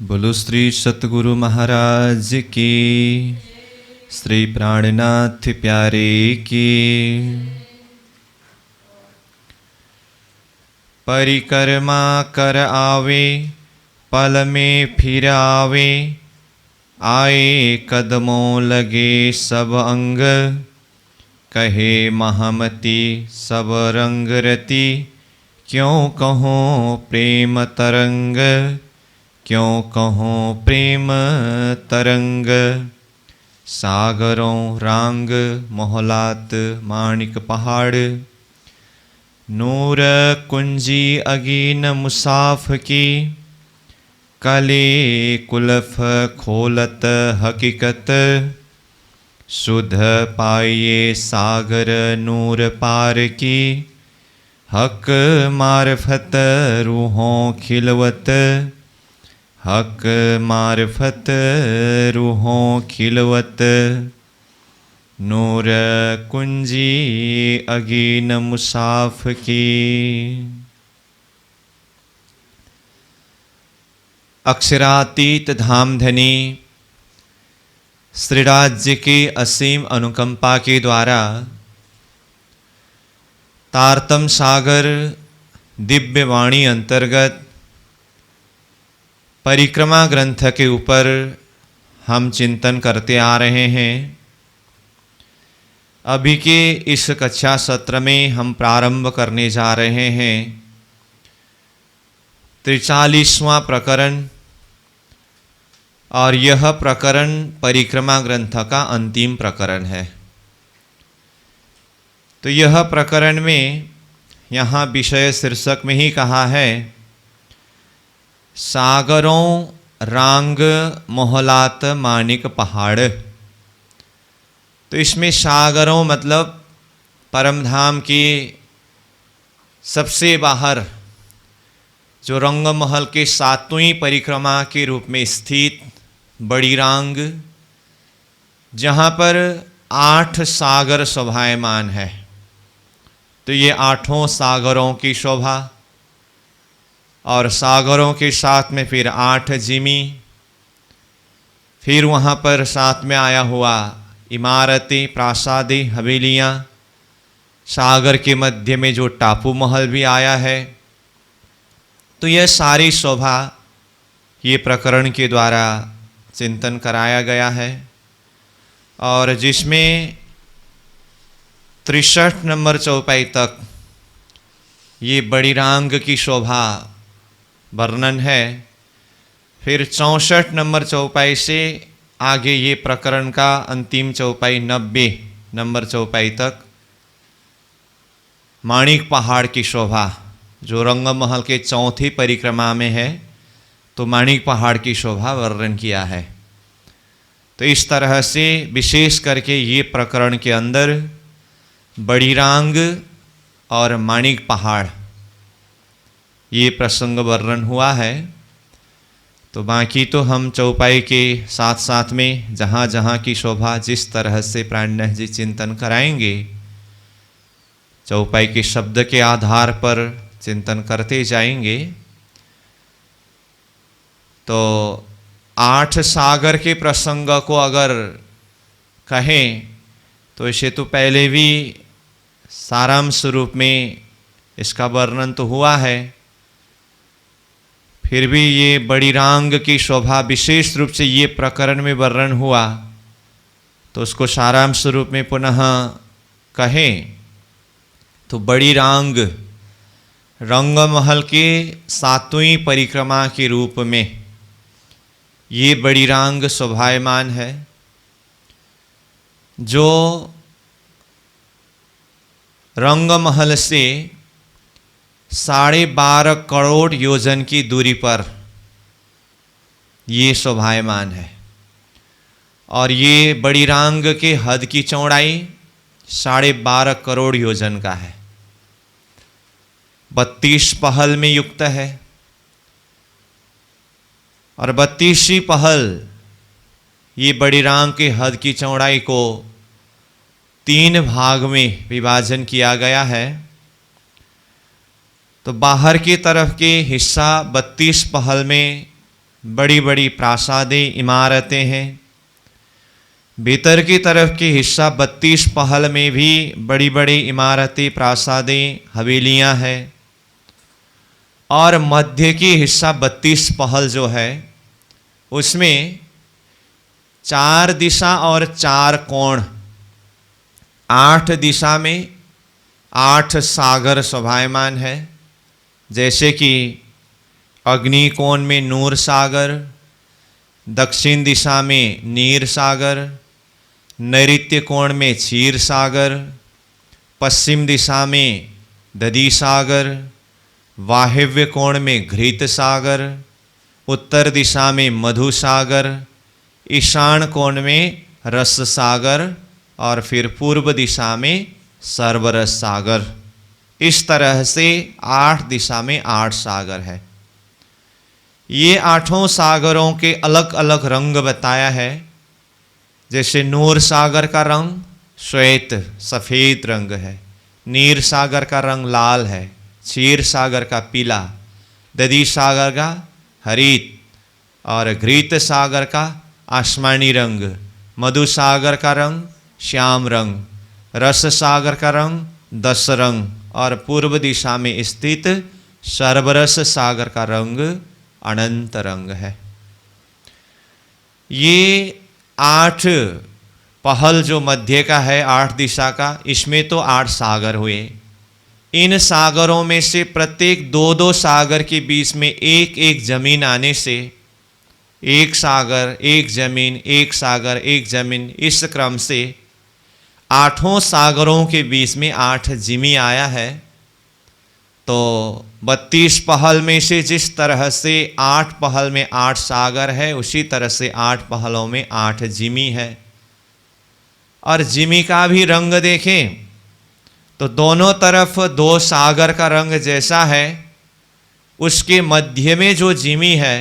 बोलो श्री सतगुरु महाराज की, श्री प्राणनाथ प्यारे की। परिक्रमा कर आवे, पल में फिर आवे, आए कदमों लगे सब अंग, कहे महामती सब रंग रति, क्यों कहो प्रेम तरंग, क्यों कहो प्रेम तरंग। सागरों रांग मोहलात माणिक पहाड़, नूर कुंजी अगीन मुसाफ की, कले कुलफ खोलत हकीकत, सुध पाइये सागर नूर पार की, हक मार्फत रूहों खिलवत, हक मार्फत रूहों खिलवत, नूर कुंजी अगीन मुसाफ की। अक्षरातीत धामधनी श्री राज्य की असीम अनुकंपा के द्वारा तारतम सागर दिव्य वाणी अंतर्गत परिक्रमा ग्रंथ के ऊपर हम चिंतन करते आ रहे हैं। अभी के इस कक्षा सत्र में हम प्रारंभ करने जा रहे हैं 43वां प्रकरण, और यह प्रकरण परिक्रमा ग्रंथ का अंतिम प्रकरण है। तो यह प्रकरण में यहाँ विषय शीर्षक में ही कहा है, सागरों रांग मोहलात माणिक पहाड़। तो इसमें सागरों मतलब परमधाम की सबसे बाहर जो रंग महल के 7वीं परिक्रमा के रूप में स्थित बड़ी रांग, जहाँ पर 8 सागर शोभायमान है। तो ये 8 सागरों की शोभा, और सागरों के साथ में फिर 8 जिमी, फिर वहाँ पर साथ में आया हुआ इमारतें, प्रासादें, हवेलियाँ, सागर के मध्य में जो टापू महल भी आया है। तो यह सारी शोभा ये प्रकरण के द्वारा चिंतन कराया गया है, और जिसमें 63 नंबर चौपाई तक ये बड़ी रांग की शोभा वर्णन है। फिर 64 नंबर चौपाई से आगे ये प्रकरण का अंतिम चौपाई 90 नंबर चौपाई तक माणिक पहाड़ की शोभा, जो रंग महल के 4थी परिक्रमा में है, तो माणिक पहाड़ की शोभा वर्णन किया है। तो इस तरह से विशेष करके ये प्रकरण के अंदर बड़ी रांग और माणिक पहाड़ ये प्रसंग वर्णन हुआ है। तो बाकी तो हम चौपाई के साथ साथ में जहाँ जहाँ की शोभा जिस तरह से प्राणनाथ जी चिंतन कराएंगे, चौपाई के शब्द के आधार पर चिंतन करते जाएंगे। तो 8 सागर के प्रसंग को अगर कहें तो इसे तो पहले भी सारांश रूप में इसका वर्णन तो हुआ है, फिर भी ये बड़ी रांग की शोभा विशेष रूप से ये प्रकरण में वर्णन हुआ, तो उसको सारांश रूप में पुनः कहें तो बड़ी रांग रंग महल के 7वीं परिक्रमा के रूप में ये बड़ी रांग शोभायमान है, जो रंग महल से 12.5 करोड़ योजन की दूरी पर ये शोभायमान है। और ये बड़ी रांग के हद की चौड़ाई 12.5 करोड़ योजन का है, 32 पहल में युक्त है, और 32वीं पहल ये बड़ी रांग के हद की चौड़ाई को 3 भाग में विभाजन किया गया है। तो बाहर की तरफ के हिस्सा 32 पहल में बड़ी बड़ी प्रासादें, इमारतें हैं। भीतर की तरफ के हिस्सा 32 पहल में भी बड़ी बड़ी इमारतें, प्रासादें, हवेलियां हैं। और मध्य की हिस्सा 32 पहल जो है उसमें 4 दिशा और 4 कोण, 8 दिशा में 8 सागर शोभायमान है। जैसे कि अग्नि कोण में नूर सागर, दक्षिण दिशा में नीर सागर, नैऋत्य कोण में क्षीर सागर, पश्चिम दिशा में दधी सागर, वायव्य कोण में घृत सागर, उत्तर दिशा में मधु सागर, ईशान कोण में रस सागर और फिर पूर्व दिशा में सर्वरस सागर। इस तरह से 8 दिशा में 8 सागर है। ये 8 सागरों के अलग अलग रंग बताया है। जैसे नूर सागर का रंग श्वेत सफ़ेद रंग है, नीर सागर का रंग लाल है, क्षीर सागर का पीला, दधी सागर का हरित और घृत सागर का आसमानी रंग, मधु सागर का रंग श्याम रंग, रस सागर का रंग दस रंग और पूर्व दिशा में स्थित सर्वरस सागर का रंग अनंत रंग है। ये 8 पहल जो मध्य का है 8 दिशा का, इसमें तो 8 सागर हुए। इन सागरों में से प्रत्येक 2-2 सागर के बीच में एक एक जमीन आने से एक सागर एक जमीन, एक सागर एक जमीन, इस क्रम से 8 सागरों के बीच में 8 जिमी आया है। तो 32 पहल में से जिस तरह से 8 पहल में 8 सागर है, उसी तरह से 8 पहलों में 8 जिमी है। और जिमी का भी रंग देखें तो दोनों तरफ 2 सागर का रंग जैसा है। उसके मध्य में जो जिमी है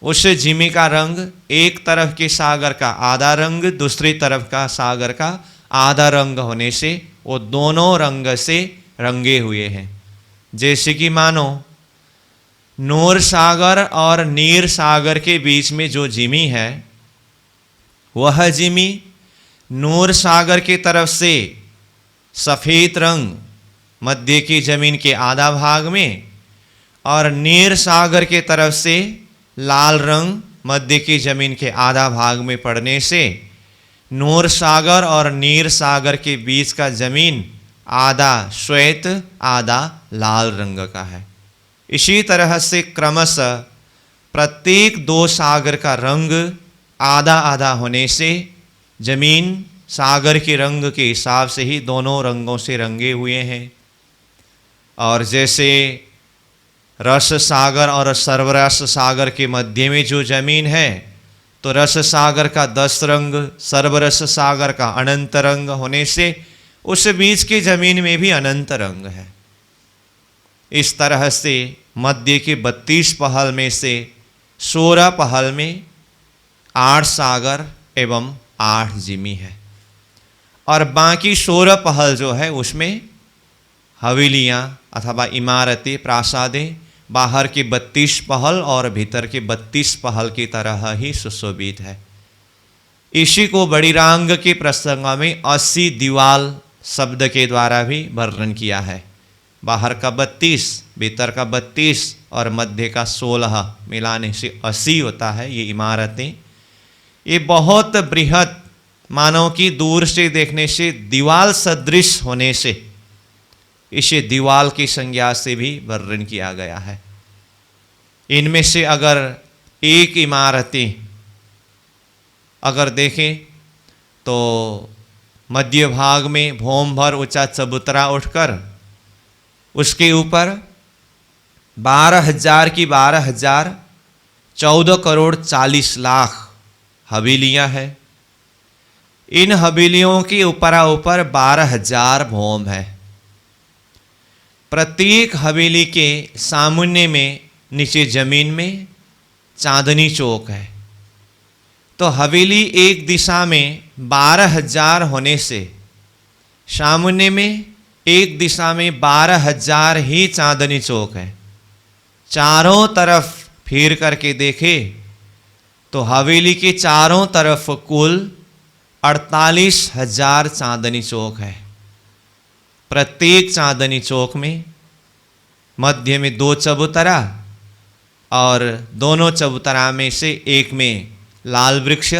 उस जिमी का रंग एक तरफ के सागर का आधा रंग, दूसरी तरफ का सागर का आधा रंग होने से वो दोनों रंग से रंगे हुए हैं। जैसे कि मानो नूर सागर और नीर सागर के बीच में जो जिमी है वह जिमी नूर सागर की तरफ से सफ़ेद रंग मध्य की जमीन के आधा भाग में और नीर सागर के तरफ से लाल रंग मध्य की जमीन के आधा भाग में पड़ने से नूर सागर और नीर सागर के बीच का जमीन आधा श्वेत आधा लाल रंग का है। इसी तरह से क्रमशः प्रत्येक 2 सागर का रंग आधा आधा होने से जमीन सागर के रंग के हिसाब से ही दोनों रंगों से रंगे हुए हैं। और जैसे रस सागर और सर्वरस सागर के मध्य में जो जमीन है तो रस सागर का 10 रंग, सर्वरस सागर का अनंत रंग होने से उस बीच की जमीन में भी अनंत रंग है। इस तरह से मध्य के 32 पहल में से 16 पहल में 8 सागर एवं 8 जिमी है। और बाकी 16 पहल जो है उसमें हवेलियाँ अथवा इमारतें, प्रासादें बाहर की 32 पहल और भीतर के 32 पहल की तरह ही सुशोभित है। इसी को बड़ीरांग के प्रसंग में 80 दीवाल शब्द के द्वारा भी वर्णन किया है। बाहर का 32, भीतर का 32 और मध्य का 16 मिलाने से 80 होता है ये इमारतें। ये बहुत बृहद, मानव की दूर से देखने से दीवाल सदृश होने से इसे दीवाल की संज्ञा से भी वर्णन किया गया है। इनमें से अगर एक इमारतें अगर देखें तो मध्य भाग में भौम भर ऊंचा चबूतरा उठकर उसके ऊपर 12,000 की 12,000 14 करोड़ 40 लाख हवेलियाँ हैं। इन हवेलियों के ऊपर 12,000 भौम है। प्रत्येक हवेली के सामने में नीचे जमीन में चांदनी चौक है। तो हवेली एक दिशा में 12,000 होने से सामने में एक दिशा में 12,000 ही चांदनी चौक है। चारों तरफ फिर करके देखे तो हवेली के चारों तरफ कुल 48,000 चांदनी चौक है। प्रत्येक चांदनी चौक में मध्य में 2 चबूतरा और दोनों चबूतरा में से एक में लाल वृक्ष,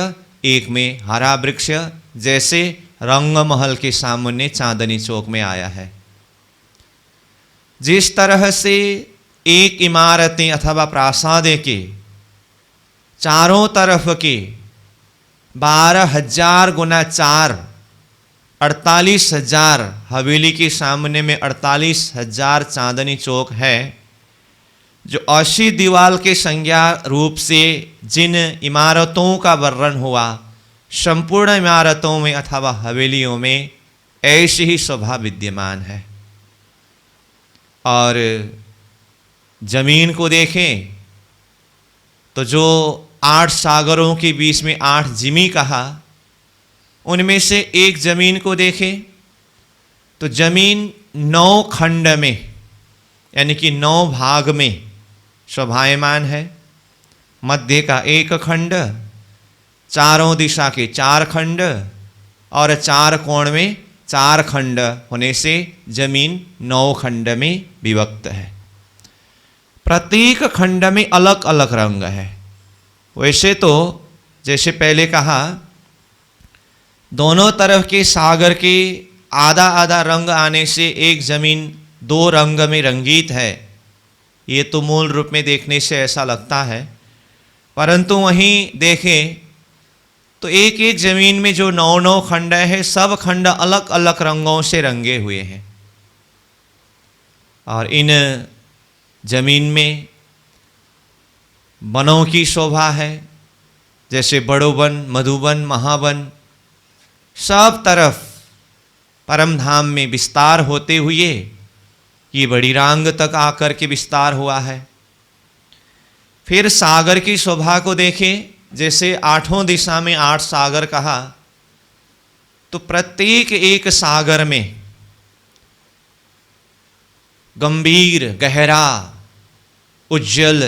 एक में हरा वृक्ष, जैसे रंग महल के सामने चांदनी चौक में आया है। जिस तरह से एक इमारतें अथवा प्रासादें के चारों तरफ के 12,000 गुना 4 48,000, हवेली के सामने में 48,000 चांदनी चौक है, जो 80 दीवाल के संज्ञा रूप से जिन इमारतों का वर्णन हुआ, संपूर्ण इमारतों में अथवा हवेलियों में ऐसी ही शोभा विद्यमान है। और जमीन को देखें तो जो 8 सागरों के बीच में 8 जिमी कहा, उनमें से एक जमीन को देखें तो जमीन 9 खंड में यानी कि 9 भाग में शोभायमान है। मध्य का एक खंड, चारों दिशा के 4 खंड और 4 कोण में 4 खंड होने से जमीन 9 खंड में विभक्त है। प्रत्येक खंड में अलग अलग रंग है। वैसे तो जैसे पहले कहा, दोनों तरफ के सागर के आधा आधा रंग आने से एक जमीन 2 रंग में रंगीत है, ये तो मूल रूप में देखने से ऐसा लगता है। परंतु वहीं देखें तो एक एक जमीन में जो 9 खंड है, सब खंड अलग अलग रंगों से रंगे हुए हैं। और इन जमीन में वनों की शोभा है, जैसे बड़ोवन, मधुवन, महावन, सब तरफ परम धाम में विस्तार होते हुए ये बड़ी रांग तक आकर के विस्तार हुआ है। फिर सागर की शोभा को देखें, जैसे 8 दिशा में 8 सागर कहा, तो प्रत्येक एक सागर में गंभीर, गहरा, उज्जवल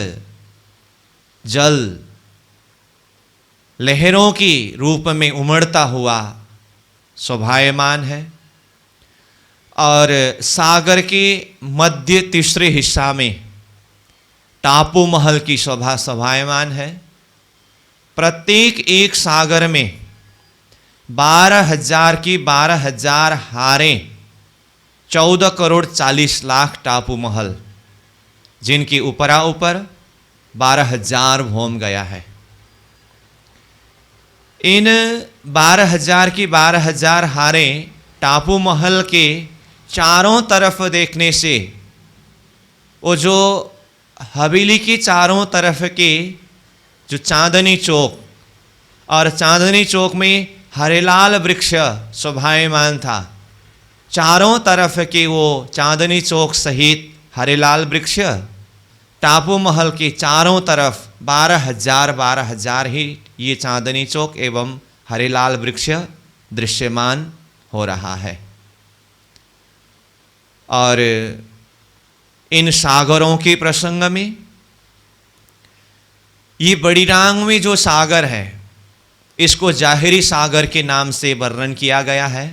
जल लहरों की रूप में उमड़ता हुआ शोभायमान है। और सागर के मध्य तीसरे हिस्सा में टापू महल की शोभा शोभायमान है। प्रत्येक एक सागर में 12,000 की 12,000 हारें, 14 करोड़ 40 लाख टापू महल, जिनकी ऊपरा ऊपर 12,000 भौम गया है। इन 12,000 की 12,000 हारें टापू महल के चारों तरफ देखने से वो जो हवेली की चारों तरफ के जो चांदनी चौक, और चांदनी चौक में हरेलाल वृक्ष शोभायमान था, चारों तरफ के वो चांदनी चौक सहित हरेलाल वृक्ष, टापू महल के चारों तरफ 12,000 ही ये चांदनी चौक एवं हरेलाल वृक्ष दृश्यमान हो रहा है। और इन सागरों के प्रसंग में ये बड़ी रांग में जो सागर है, इसको जाहिरी सागर के नाम से वर्णन किया गया है।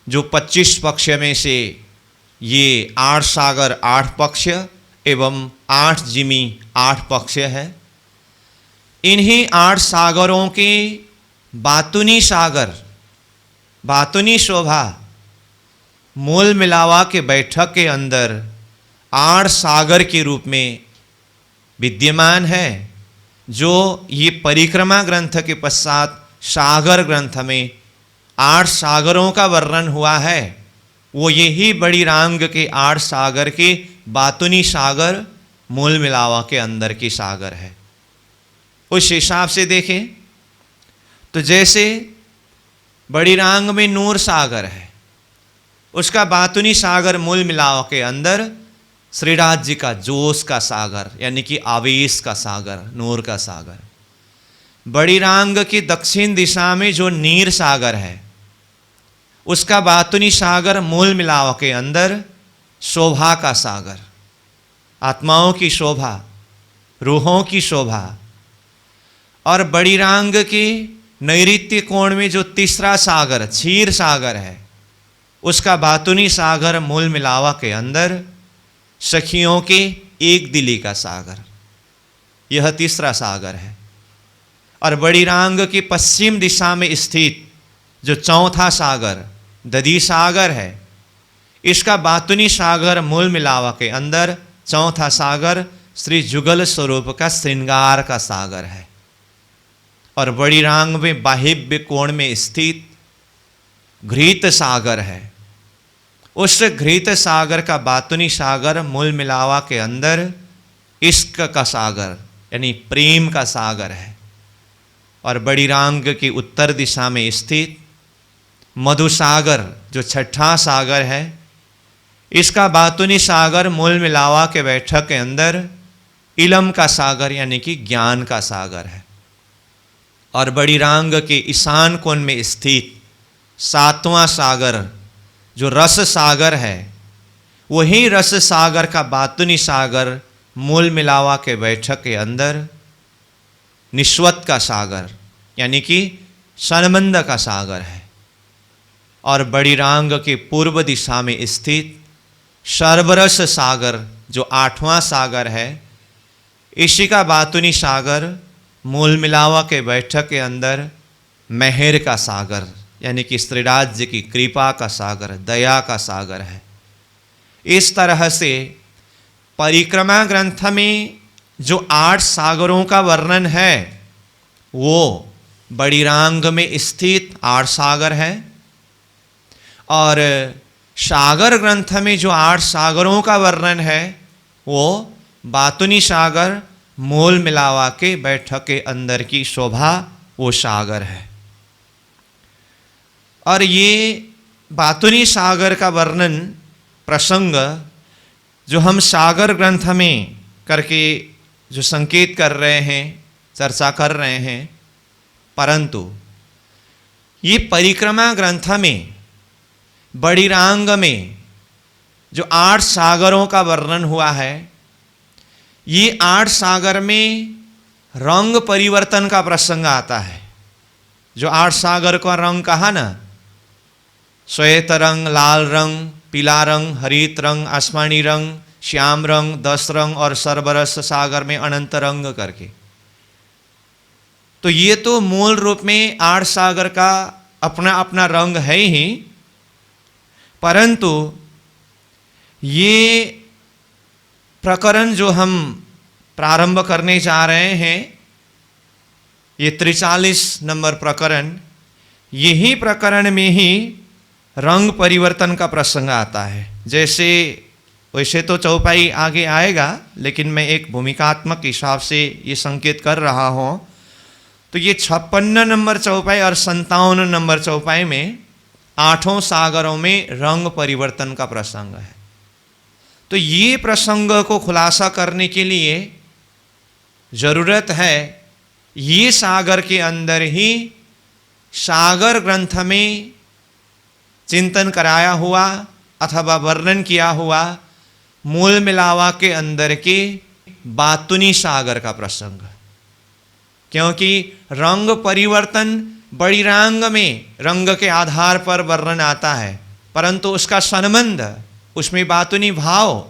जो 25 पक्ष में से ये 8 सागर 8 पक्ष एवं 8 जिमी 8 पक्ष है। इन्हीं 8 सागरों के बातुनी सागर, बातुनी शोभा मूल मिलावा के बैठक के अंदर 8 सागर के रूप में विद्यमान है। जो ये परिक्रमा ग्रंथ के पश्चात सागर ग्रंथ में 8 सागरों का वर्णन हुआ है, वो यही बड़ी रांग के 8 सागर के बातुनी सागर मूल मिलावा के अंदर की सागर है। उस हिसाब से देखें तो जैसे बड़ी रांग में नूर सागर है, उसका बातुनी सागर मूल मिलावा के अंदर श्रीराज जी का जोश का सागर यानी कि आवेश का सागर, नूर का सागर। बड़ी रांग की दक्षिण दिशा में जो नीर सागर है, उसका बातुनी सागर मूल मिलावा के अंदर शोभा का सागर, आत्माओं की शोभा, रूहों की शोभा। और बड़ी रांग के नैऋत्य कोण में जो तीसरा सागर क्षीर सागर है, उसका बातुनी सागर मूल मिलावा के अंदर सखियों के एक दिली का सागर, यह तीसरा सागर है। और बड़ी रांग की पश्चिम दिशा में स्थित जो चौथा सागर दधी सागर है, इसका बातुनी सागर मूल मिलावा के अंदर चौथा सागर श्री जुगल स्वरूप का श्रृंगार का सागर है। और बड़ी रांग में बाहिव्य कोण में स्थित घृत सागर है, उस घृत सागर का बातुनी सागर मूल मिलावा के अंदर इश्क का सागर यानी प्रेम का सागर है। और बड़ी रांग की उत्तर दिशा में स्थित मधुसागर जो छठा सागर है, इसका बातुनी सागर मूल मिलावा के बैठक के अंदर इलम का सागर यानी कि ज्ञान का सागर है। और बड़ी रांग के ईशान कोण में स्थित सातवां सागर जो रस सागर है, वही रस सागर का बातुनी सागर मूल मिलावा के बैठक के अंदर निश्वत का सागर यानी कि सनमंद का सागर है। और बड़ी रांग के पूर्व दिशा में स्थित सर्वरस सागर जो आठवां सागर है, इसी का बातुनी सागर मूल मिलावा के बैठक के अंदर मेहर का सागर यानी कि श्रीराज की कृपा का सागर, दया का सागर है। इस तरह से परिक्रमा ग्रंथ में जो 8 सागरों का वर्णन है वो बड़ी रांग में स्थित 8 सागर है। और सागर ग्रंथ में जो 8 सागरों का वर्णन है वो बातुनी सागर मूल मिलावा के बैठक के अंदर की शोभा वो सागर है। और ये बातुनी सागर का वर्णन प्रसंग जो हम सागर ग्रंथ में करके जो संकेत कर रहे हैं, चर्चा कर रहे हैं, परंतु ये परिक्रमा ग्रंथ में बड़ी रांग में जो 8 सागरों का वर्णन हुआ है, ये 8 सागर में रंग परिवर्तन का प्रसंग आता है। जो 8 सागर का रंग कहा ना, श्वेत रंग, लाल रंग, पीला रंग, हरित रंग, आसमानी रंग, श्याम रंग, 10 रंग और सर्वरस सागर में अनंत रंग करके, तो ये तो मूल रूप में 8 सागर का अपना अपना रंग है ही, परंतु ये प्रकरण जो हम प्रारंभ करने जा रहे हैं, ये 43 नंबर प्रकरण, यही प्रकरण में ही रंग परिवर्तन का प्रसंग आता है। जैसे वैसे तो चौपाई आगे आएगा, लेकिन मैं एक भूमिकात्मक हिसाब से ये संकेत कर रहा हूँ। तो ये 56 नंबर चौपाई और 57 नंबर चौपाई में 8 सागरों में रंग परिवर्तन का प्रसंग है। तो ये प्रसंग को खुलासा करने के लिए जरूरत है ये सागर के अंदर ही सागर ग्रंथ में चिंतन कराया हुआ अथवा वर्णन किया हुआ मूल मिलावा के अंदर के बातुनी सागर का प्रसंग, क्योंकि रंग परिवर्तन बड़ी रांग में रंग के आधार पर वर्णन आता है, परंतु उसका संबंध उसमें बातुनी भाव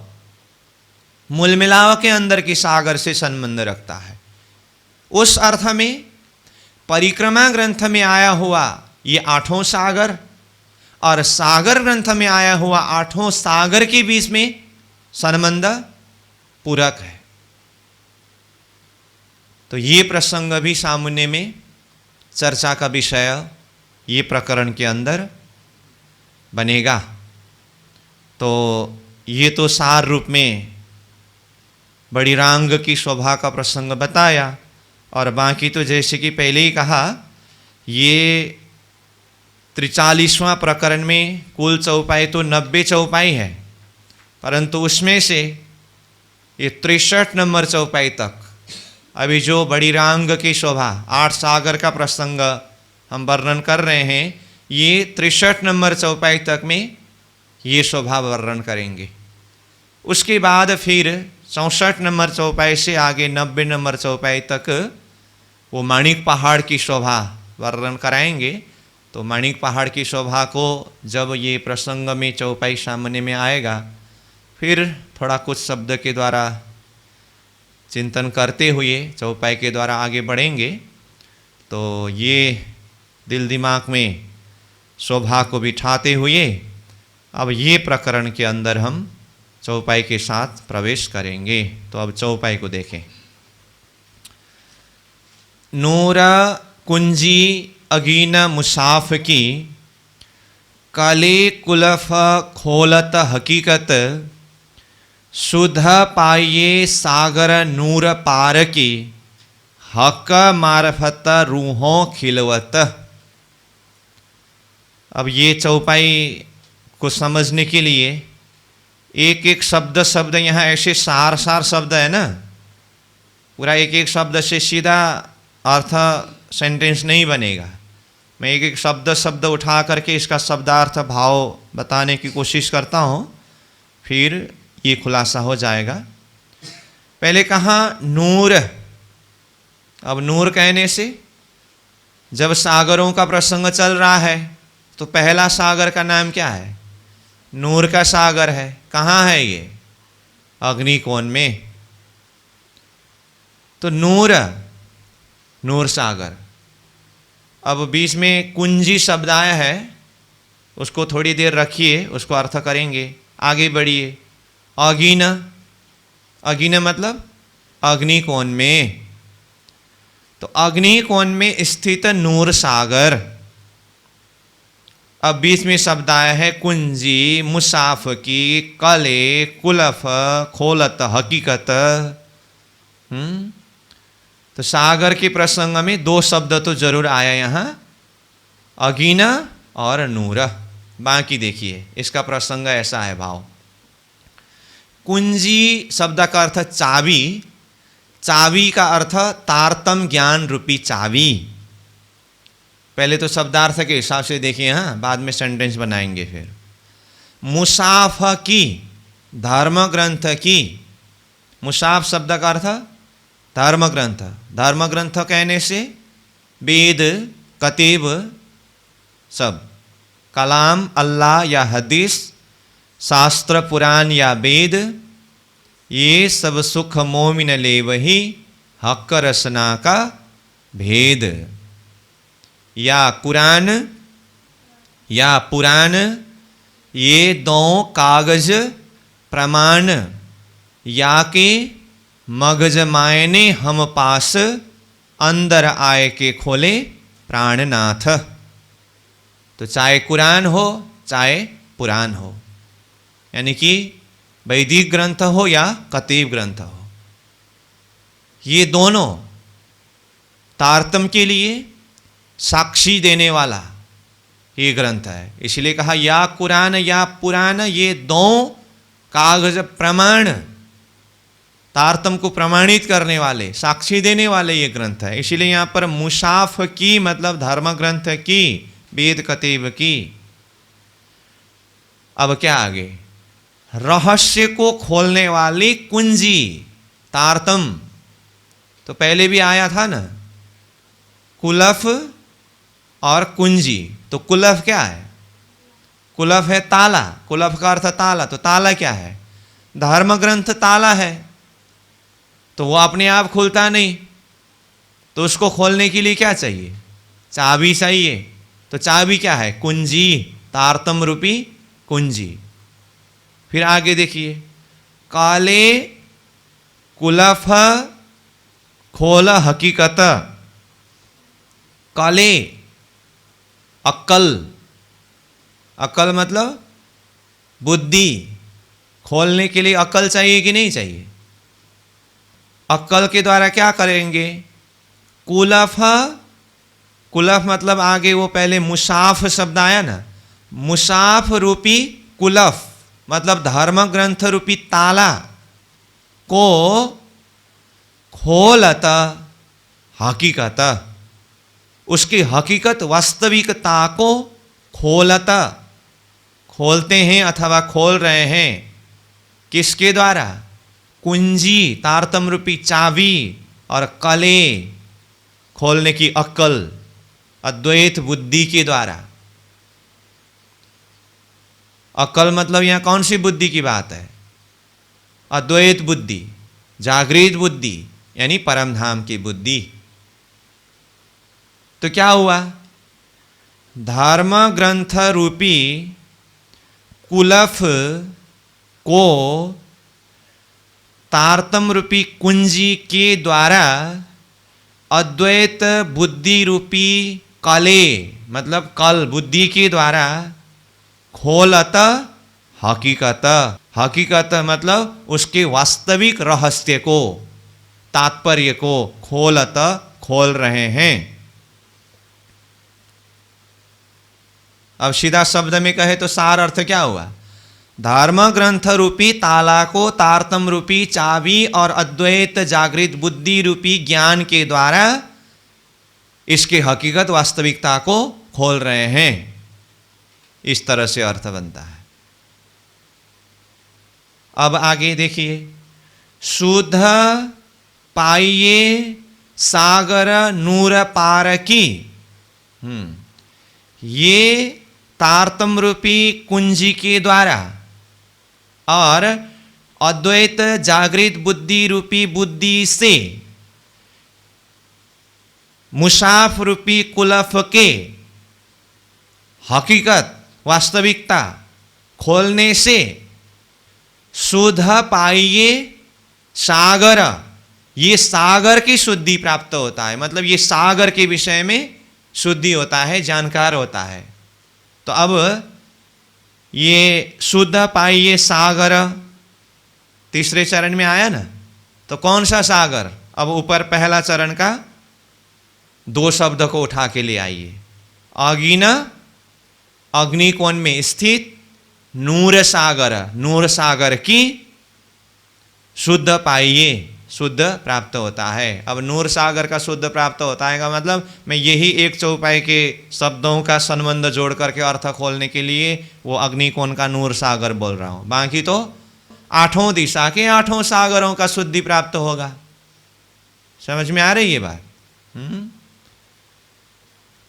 मूल मिलावा के अंदर की सागर से संबंध रखता है। उस अर्थ में परिक्रमा ग्रंथ में आया हुआ ये 8 सागर और सागर ग्रंथ में आया हुआ 8 सागर के बीच में संबंध पूरक है। तो ये प्रसंग भी सामान्य में चर्चा का विषय ये प्रकरण के अंदर बनेगा। तो ये तो सार रूप में बड़ी रांग की शोभा का प्रसंग बताया, और बाकी तो जैसे कि पहले ही कहा, ये 43वां प्रकरण में कुल चौपाई तो 90 चौपाई है, परंतु उसमें से ये 63 नंबर चौपाई तक अभी जो बड़ी रांग की शोभा 8 सागर का प्रसंग हम वर्णन कर रहे हैं, ये 63 नंबर चौपाई तक में ये शोभा वर्णन करेंगे। उसके बाद फिर 64 नंबर चौपाई से आगे 90 नंबर चौपाई तक वो माणिक पहाड़ की शोभा वर्णन कराएंगे। तो माणिक पहाड़ की शोभा को जब ये प्रसंग में चौपाई सामने में आएगा, फिर थोड़ा कुछ शब्द के द्वारा चिंतन करते हुए चौपाई के द्वारा आगे बढ़ेंगे। तो ये दिल दिमाग में शोभा को बिठाते हुए अब ये प्रकरण के अंदर हम चौपाई के साथ प्रवेश करेंगे। तो अब चौपाई को देखें। नूर कुंजी अगीन मुसाफ की, काले कुलफ खोलत हकीकत, सुध पाइये सागर नूर पार की, हक मारफत रूहों खिलवत। अब ये चौपाई को समझने के लिए एक एक शब्द यहाँ ऐसे सार शब्द है ना, पूरा एक एक शब्द से सीधा अर्थ सेंटेंस नहीं बनेगा। मैं एक एक शब्द उठा करके इसका शब्दार्थ भाव बताने की कोशिश करता हूँ, फिर ये खुलासा हो जाएगा। पहले कहा नूर। अब नूर कहने से जब सागरों का प्रसंग चल रहा है तो पहला सागर का नाम क्या है? नूर का सागर है। कहाँ है ये? अग्निकोण में। तो नूर सागर। अब बीच में कुंजी शब्द आया है, उसको थोड़ी देर रखिए, उसको अर्थ करेंगे। आगे बढ़िए। अगीन मतलब अग्निकोण में। तो अग्निकोण में स्थित नूर सागर। अब बीच में शब्द आया है कुंजी, मुसाफ की, कले, कुलफ, खोलत हकीकत। तो सागर के प्रसंग में दो शब्द तो जरूर आया यहाँ, अगीना और नूर। बाकी देखिए इसका प्रसंग ऐसा है भाव। कुंजी शब्द का अर्थ चाबी। चाबी का अर्थ तारतम ज्ञान रूपी चाबी। पहले तो शब्दार्थ के हिसाब से देखिए, हाँ, बाद में सेंटेंस बनाएंगे। फिर मुसाफ की, धर्म ग्रंथ की। मुसाफ शब्द का अर्थ धर्म ग्रंथ। धर्म ग्रंथ कहने से वेद, कतीब सब, कलाम, अल्लाह या हदीस, शास्त्र, पुराण या वेद, ये सब सुख मोमिन ले वही, हक रसना का भेद। या कुरान या पुराण, ये दो कागज प्रमाण, या के मगज मायने हम पास, अंदर आए के खोले प्राणनाथ। तो चाहे कुरान हो चाहे पुराण हो, यानी कि वैदिक ग्रंथ हो या कतीब ग्रंथ हो, ये दोनों तारतम के लिए साक्षी देने वाला ये ग्रंथ है। इसलिए कहा या कुरान या पुराण, ये दो कागज प्रमाण, तारतम को प्रमाणित करने वाले, साक्षी देने वाले ये ग्रंथ है। इसलिए यहाँ पर मुसाफ की मतलब धर्म ग्रंथ की, वेद कतीब की। अब क्या आगे? रहस्य को खोलने वाली कुंजी, तारतम। तो पहले भी आया था ना, कुलफ और कुंजी। तो कुलफ क्या है? कुलफ है ताला। कुलफ का अर्थ ताला। तो ताला क्या है? धर्म ग्रंथ ताला है, तो वो अपने आप खुलता नहीं, तो उसको खोलने के लिए क्या चाहिए? चाबी चाहिए। तो चाबी क्या है? कुंजी, तारतम रूपी कुंजी। फिर आगे देखिए, काले कुलफ खोल हकीकत। काले अक्ल। अक्ल मतलब बुद्धि। खोलने के लिए अक्ल चाहिए कि नहीं चाहिए? अक्ल के द्वारा क्या करेंगे? कुलफ। कुलफ मतलब आगे वो पहले मुसाफ शब्द आया ना, मुसाफ रूपी कुलफ मतलब धर्म ग्रंथ रूपी ताला को खोलत हकीकत, उसकी हकीकत वास्तविकता को खोलत, खोलते हैं अथवा खोल रहे हैं। किसके द्वारा? कुंजी तारतम रूपी चाबी और कले खोलने की अक्ल अद्वैत बुद्धि के द्वारा। अक्ल मतलब यहां कौन सी बुद्धि की बात है? अद्वैत बुद्धि, जागृत बुद्धि, यानी परमधाम की बुद्धि। तो क्या हुआ? धर्म ग्रंथ रूपी कुलफ को तारतम रूपी कुंजी के द्वारा अद्वैत बुद्धि रूपी कले मतलब कल बुद्धि के द्वारा खोलत हकीकत। हकीकत मतलब उसके वास्तविक रहस्य को, तात्पर्य को खोलत खोल रहे हैं। अब सीधा शब्द में कहे तो सार अर्थ क्या हुआ? धर्म ग्रंथ रूपी ताला को तारतम रूपी चाबी और अद्वैत जागृत बुद्धि रूपी ज्ञान के द्वारा इसके हकीकत वास्तविकता को खोल रहे हैं। इस तरह से अर्थ बनता है। अब आगे देखिए, शुद्ध पाइये सागर नूर पार की। ये तारतम रूपी कुंजी के द्वारा और अद्वैत जागृत बुद्धि रूपी बुद्धि से मुसाफ रूपी कुलफ के हकीकत वास्तविकता खोलने से शुद्ध पाइये सागर, ये सागर की शुद्धि प्राप्त होता है। मतलब ये सागर के विषय में शुद्धि होता है, जानकार होता है। तो अब ये शुद्ध पाइये सागर तीसरे चरण में आया ना, तो कौन सा सागर? अब ऊपर पहला चरण का दो शब्द को उठा के ले आइए। अगिन अग्निकोण में स्थित नूर सागर, नूर सागर की शुद्ध पाइये, शुद्ध प्राप्त होता है। अब नूर सागर का शुद्ध प्राप्त होता है का मतलब मैं यही एक चौपाई के शब्दों का संबंध जोड़ करके अर्थ खोलने के लिए वो अग्निकोण का नूर सागर बोल रहा हूं। बाकी तो आठों दिशा के आठों सागरों का शुद्धि प्राप्त होगा। समझ में आ रही है बात?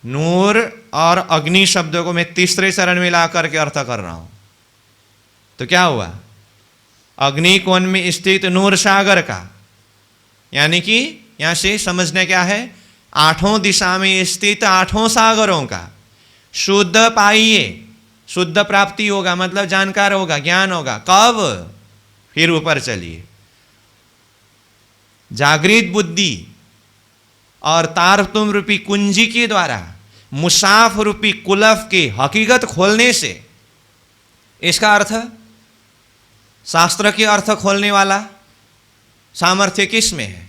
नूर और अग्नि शब्दों को मैं तीसरे चरण में ला करके अर्थ कर रहा हूं। तो क्या हुआ? अग्निकोण में स्थित नूर सागर का, यानी कि यहां से समझने क्या है? आठों दिशा में स्थित आठों सागरों का शुद्ध पाइये, शुद्ध प्राप्ति होगा मतलब जानकार होगा, ज्ञान होगा। कब? फिर ऊपर चलिए, जागृत बुद्धि और तारतम रूपी कुंजी के द्वारा मुसाफ रूपी कुलफ के हकीकत खोलने से। इसका अर्थ, शास्त्र के अर्थ खोलने वाला सामर्थ्य किस में है?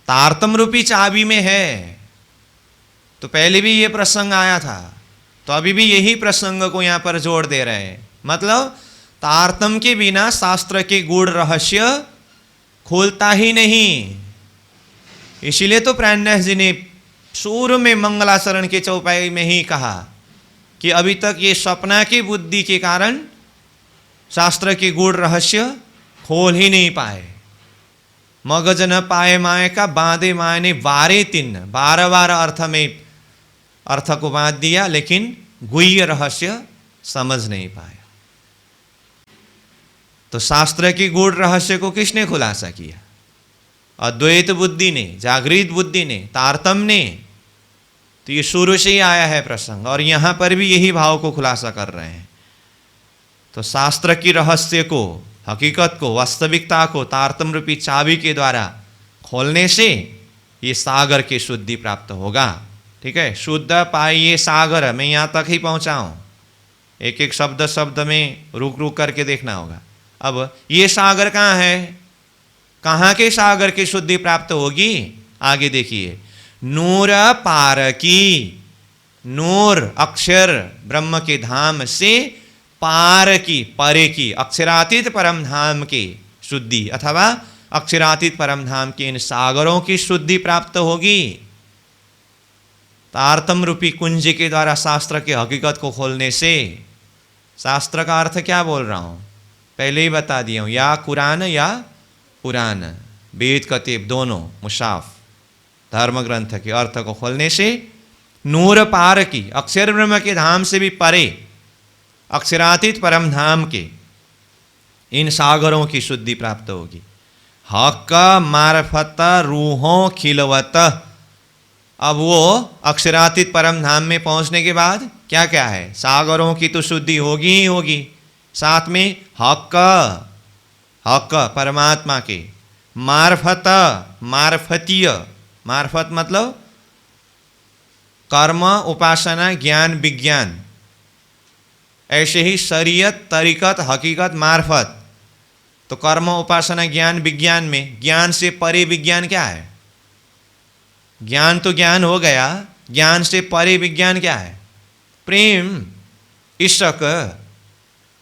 तारतम रूपी चाबी में है। तो पहले भी ये प्रसंग आया था, तो अभी भी यही प्रसंग को यहां पर जोड़ दे रहे हैं। मतलब तारतम के बिना शास्त्र के गूढ़ रहस्य खुलता ही नहीं। इसीलिए तो प्राणनाथ जी ने शुरू में मंगलाचरण के चौपाई में ही कहा कि अभी तक ये सपना की बुद्धि के कारण शास्त्र के गूढ़ रहस्य खोल ही नहीं पाए। मगज न पाए माए का बांधे माए ने बारे तीन, 12 अर्थ में अर्थ को बांध दिया, लेकिन गुह्य रहस्य समझ नहीं पाया। तो शास्त्र की गूढ़ रहस्य को किसने खुलासा किया? अद्वैत बुद्धि ने, जागृत बुद्धि ने, तारतम ने। तो ये शुरू से ही आया है प्रसंग, और यहां पर भी यही भाव को खुलासा कर रहे हैं। तो शास्त्र की रहस्य को, हकीकत को, वास्तविकता को तारतम रूपी चाबी के द्वारा खोलने से ये सागर की शुद्धि प्राप्त होगा। ठीक है, शुद्ध पाइये सागर, मैं यहाँ तक ही पहुँचा हूँ। एक एक शब्द शब्द में रुक रुक करके देखना होगा। अब ये सागर कहाँ है? कहाँ के सागर की शुद्धि प्राप्त होगी? आगे देखिए, नूर पार की। नूर अक्षर ब्रह्म के धाम से, पार की परे की अक्षरातीत परम धाम की शुद्धि अथवा अक्षरातीत परम धाम के इन सागरों की शुद्धि प्राप्त होगी। तारतम रूपी कुंज के द्वारा शास्त्र की हकीकत को खोलने से। शास्त्र का अर्थ क्या बोल रहा हूं? पहले ही बता दिया हूं, या कुरान या पुराण, वेद कतीब दोनों मुसाफ धर्म ग्रंथ के अर्थ को खोलने से नूर पार की, अक्षर ब्रह्म के धाम से भी परे, अक्षरातीत परम धाम के इन सागरों की शुद्धि प्राप्त होगी। हक मार्फत रूहों खिलवत। अब वो अक्षरातीत परम धाम में पहुंचने के बाद क्या क्या है, सागरों की तो शुद्धि होगी ही होगी, साथ में हक, हक परमात्मा के, मार्फत मार्फतीय, मार्फत मतलब कर्म उपासना ज्ञान विज्ञान, ऐसे ही शरीयत तरीकत हकीकत मार्फत। तो कर्म उपासना ज्ञान विज्ञान में ज्ञान से परे विज्ञान क्या है? ज्ञान तो ज्ञान हो गया, ज्ञान से परे विज्ञान क्या है? प्रेम इश्क।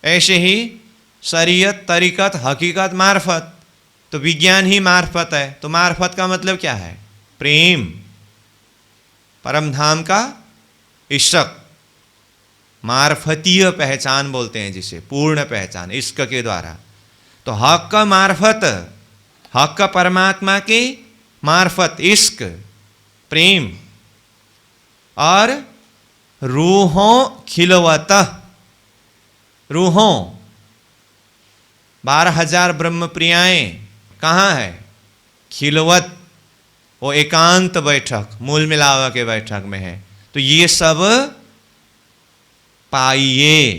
ऐसे ही शरीयत तरीकत हकीकत मार्फत, तो विज्ञान ही मार्फत है। तो मार्फत का मतलब क्या है? प्रेम, परम धाम का इश्क, मार्फतीय पहचान बोलते हैं जिसे, पूर्ण पहचान इश्क के द्वारा। तो हक का मार्फत, हक का परमात्मा के मार्फत इश्क प्रेम, और रूहों खिलवत, रूहों 12,000 ब्रह्म प्रियाएं कहाँ है? खिलवत, वो एकांत बैठक मूल मिलावा के बैठक में है। तो ये सब पाइए,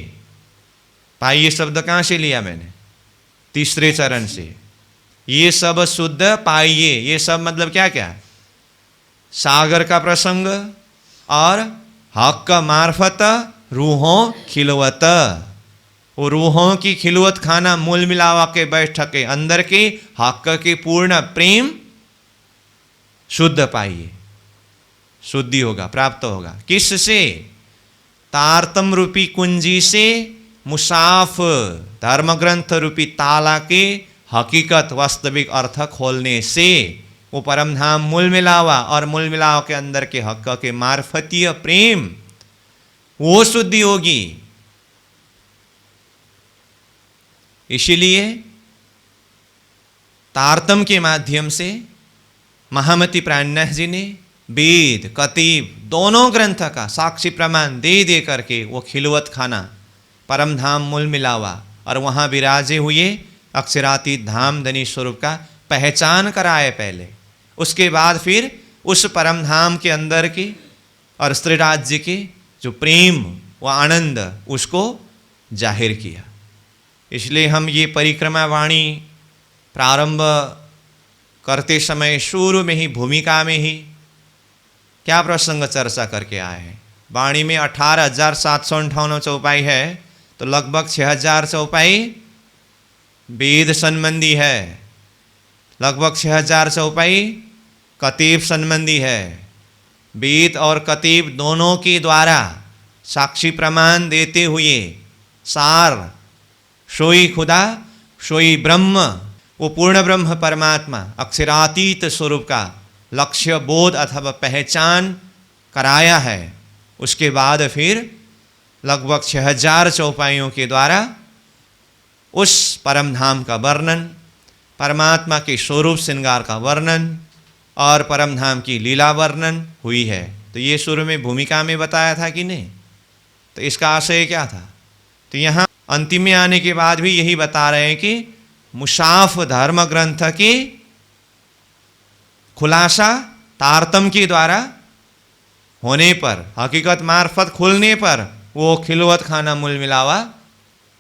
पाइए शब्द कहाँ से लिया मैंने? तीसरे चरण से। ये सब शुद्ध पाइए, ये सब मतलब क्या क्या? सागर का प्रसंग और हक का मार्फत रूहों खिलवत, वो रूहों की खिलवत खाना मूल मिलावा के बैठक के अंदर के हक के पूर्ण प्रेम शुद्ध पाइए, शुद्धि होगा, प्राप्त होगा। किससे? तारतम रूपी कुंजी से, मुसाफ धर्म ग्रंथ रूपी ताला के हकीकत वास्तविक अर्थ खोलने से वो परम धाम मूल मिलावा और मूल मिलावा के अंदर के हक के मार्फतीय प्रेम, वो शुद्धि होगी। इसीलिए तारतम के माध्यम से महामती प्राणनाथ जी ने वेद कतीब दोनों ग्रंथ का साक्षी प्रमाण दे दे करके वो खिलवत खाना परम धाम मूल मिलावा और वहाँ विराजे हुए अक्षरातीत धाम धनी स्वरूप का पहचान कराए पहले। उसके बाद फिर उस परम धाम के अंदर की और स्त्री राज्य के जो प्रेम व आनंद उसको जाहिर किया। इसलिए हम ये परिक्रमा वाणी प्रारंभ करते समय शुरू में ही भूमिका में ही क्या प्रसंग चर्चा करके आए हैं। वाणी में 18,758 चौपाई है, तो लगभग 6,000 चौपाई वेद संबंधी है, लगभग 6,000 चौपाई कतीब संबंधी है। वेद और कतीब दोनों के द्वारा साक्षी प्रमाण देते हुए सार सोई खुदा सोई ब्रह्म, वो पूर्ण ब्रह्म परमात्मा अक्षरातीत स्वरूप का लक्ष्य बोध अथवा पहचान कराया है। उसके बाद फिर लगभग 6,000 चौपाइयों के द्वारा उस परम धाम का वर्णन, परमात्मा के स्वरूप श्रृंगार का वर्णन और परम धाम की लीला वर्णन हुई है। तो ये शुरू में भूमिका में बताया था कि नहीं? तो इसका आशय क्या था? तो यहाँ अंतिम में आने के बाद भी यही बता रहे हैं कि मुसाफ धर्म ग्रंथ के खुलासा तारतम के द्वारा होने पर, हकीकत मार्फत खुलने पर वो खिलवत खाना मूल मिलावा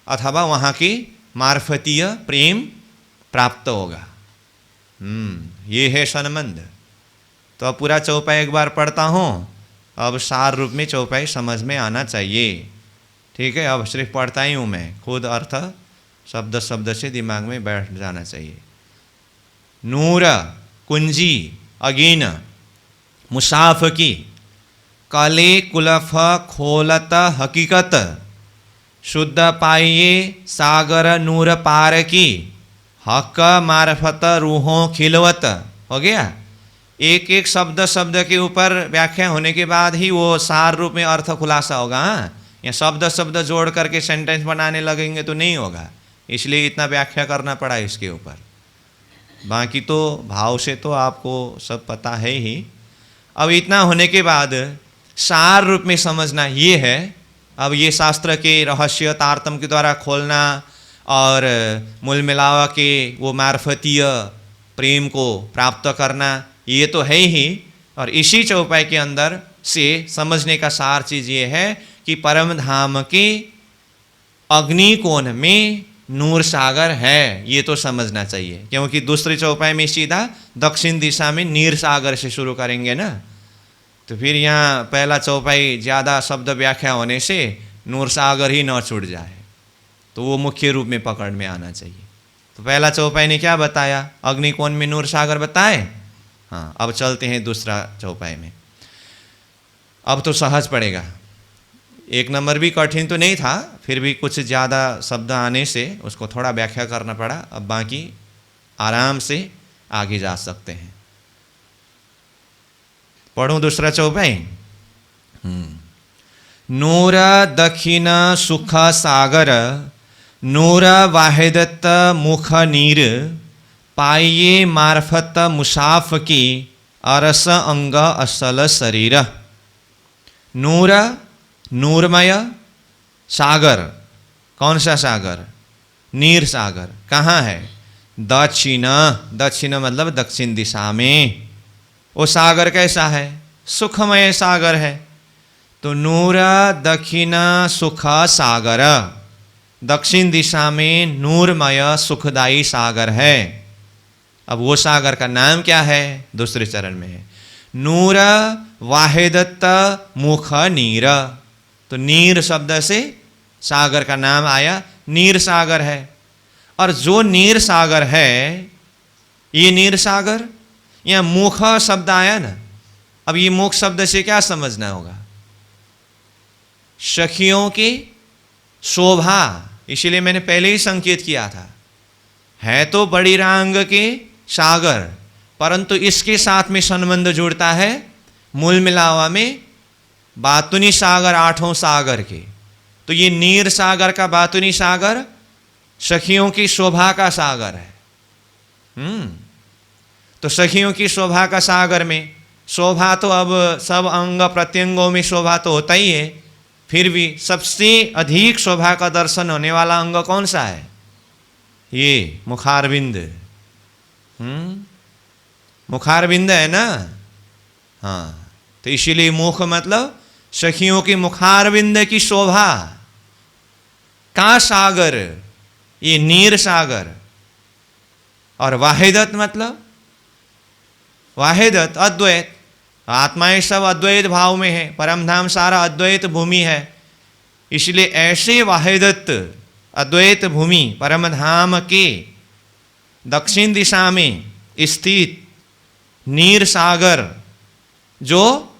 अथवा वहाँ की मार्फतीय प्रेम प्राप्त होगा। ये है संबंध। तो अब पूरा चौपाई एक बार पढ़ता हूँ, अब सार रूप में चौपाई समझ में आना चाहिए। ठीक है, अब सिर्फ पढ़ता ही हूँ मैं, खुद अर्थ शब्द शब्द से दिमाग में बैठ जाना चाहिए। नूर कुंजी अगीन मुसाफ की कले कुलफ खोलत हकीकत शुद्ध पाइये सागर नूर पार की हक मार्फत रूहों खिलवत। हो गया। एक एक शब्द शब्द के ऊपर व्याख्या होने के बाद ही वो सार रूप में अर्थ खुलासा होगा। या शब्द शब्द जोड़ करके सेंटेंस बनाने लगेंगे तो नहीं होगा। इसलिए इतना व्याख्या करना पड़ा इसके ऊपर। बाकी तो भाव से तो आपको सब पता है ही। अब इतना होने के बाद सार रूप में समझना ये है। अब ये शास्त्र के रहस्य तारतम के द्वारा खोलना और मूल मिलावा के वो मार्फतीय प्रेम को प्राप्त करना, ये तो है ही। और इसी चौपाई के अंदर से समझने का सार चीज़ ये है कि परम धाम के अग्निकोण में नूर सागर है, ये तो समझना चाहिए। क्योंकि दूसरे चौपाई में सीधा दक्षिण दिशा में नीर सागर से शुरू करेंगे ना, तो फिर यहाँ पहला चौपाई ज़्यादा शब्द व्याख्या होने से नूर सागर ही न छूट जाए, तो वो मुख्य रूप में पकड़ में आना चाहिए। तो पहला चौपाई ने क्या बताया? अग्निकोण में नूर सागर बताए। हाँ, अब चलते हैं दूसरा चौपाई में। अब तो सहज पड़ेगा। एक नंबर भी कठिन तो नहीं था, फिर भी कुछ ज़्यादा शब्द आने से उसको थोड़ा व्याख्या करना पड़ा। अब बाकी आराम से आगे जा सकते हैं। पढ़ूं दूसरा चौपाई। नूर दक्षिण सुख सागर, नूर वाहिदत मुख नीर, पाइये मार्फत मुसाफ की, अरस अंग असल शरीर। नूर, नूरमय सागर। कौन सा सागर? नीर सागर। कहाँ है? दक्षिण। दक्षिण मतलब दक्षिण दिशा में। वो सागर कैसा है? सुखमय सागर है। तो नूर दक्षिण सुख सागर, दक्षिण दिशा में नूरमय सुखदायी सागर है। अब वो सागर का नाम क्या है? दूसरे चरण में है। नूर वाहिदत मुख नीर। तो नीर शब्द से सागर का नाम आया, नीर सागर है। और जो नीर सागर है, ये नीर सागर, यहाँ मुख शब्द आया ना। अब ये मुख शब्द से क्या समझना होगा? सखियों की शोभा। इसीलिए मैंने पहले ही संकेत किया था, है तो बड़ी रांग के सागर, परंतु इसके साथ में संबंध जुड़ता है मूल मिलावा में बातुनी सागर, आठों सागर के। तो ये नीर सागर का बातुनी सागर सखियों की शोभा का सागर है। तो सखियों की शोभा का सागर में शोभा तो अब सब अंग प्रत्यंगों में शोभा तो होता ही है, फिर भी सबसे अधिक शोभा का दर्शन होने वाला अंग कौन सा है? ये मुखारविंद। मुखारविंद है ना। हाँ, तो इसीलिए मुख मतलब सखियों की मुखारविंद की शोभा का सागर, ये नीर सागर। और वाहिदत मतलब वाहिदत अद्वैत। आत्माएं सब अद्वैत भाव में है, परमधाम सारा अद्वैत भूमि है। इसलिए ऐसे वाहिदत अद्वैत भूमि परमधाम के दक्षिण दिशा में स्थित नीर सागर, जो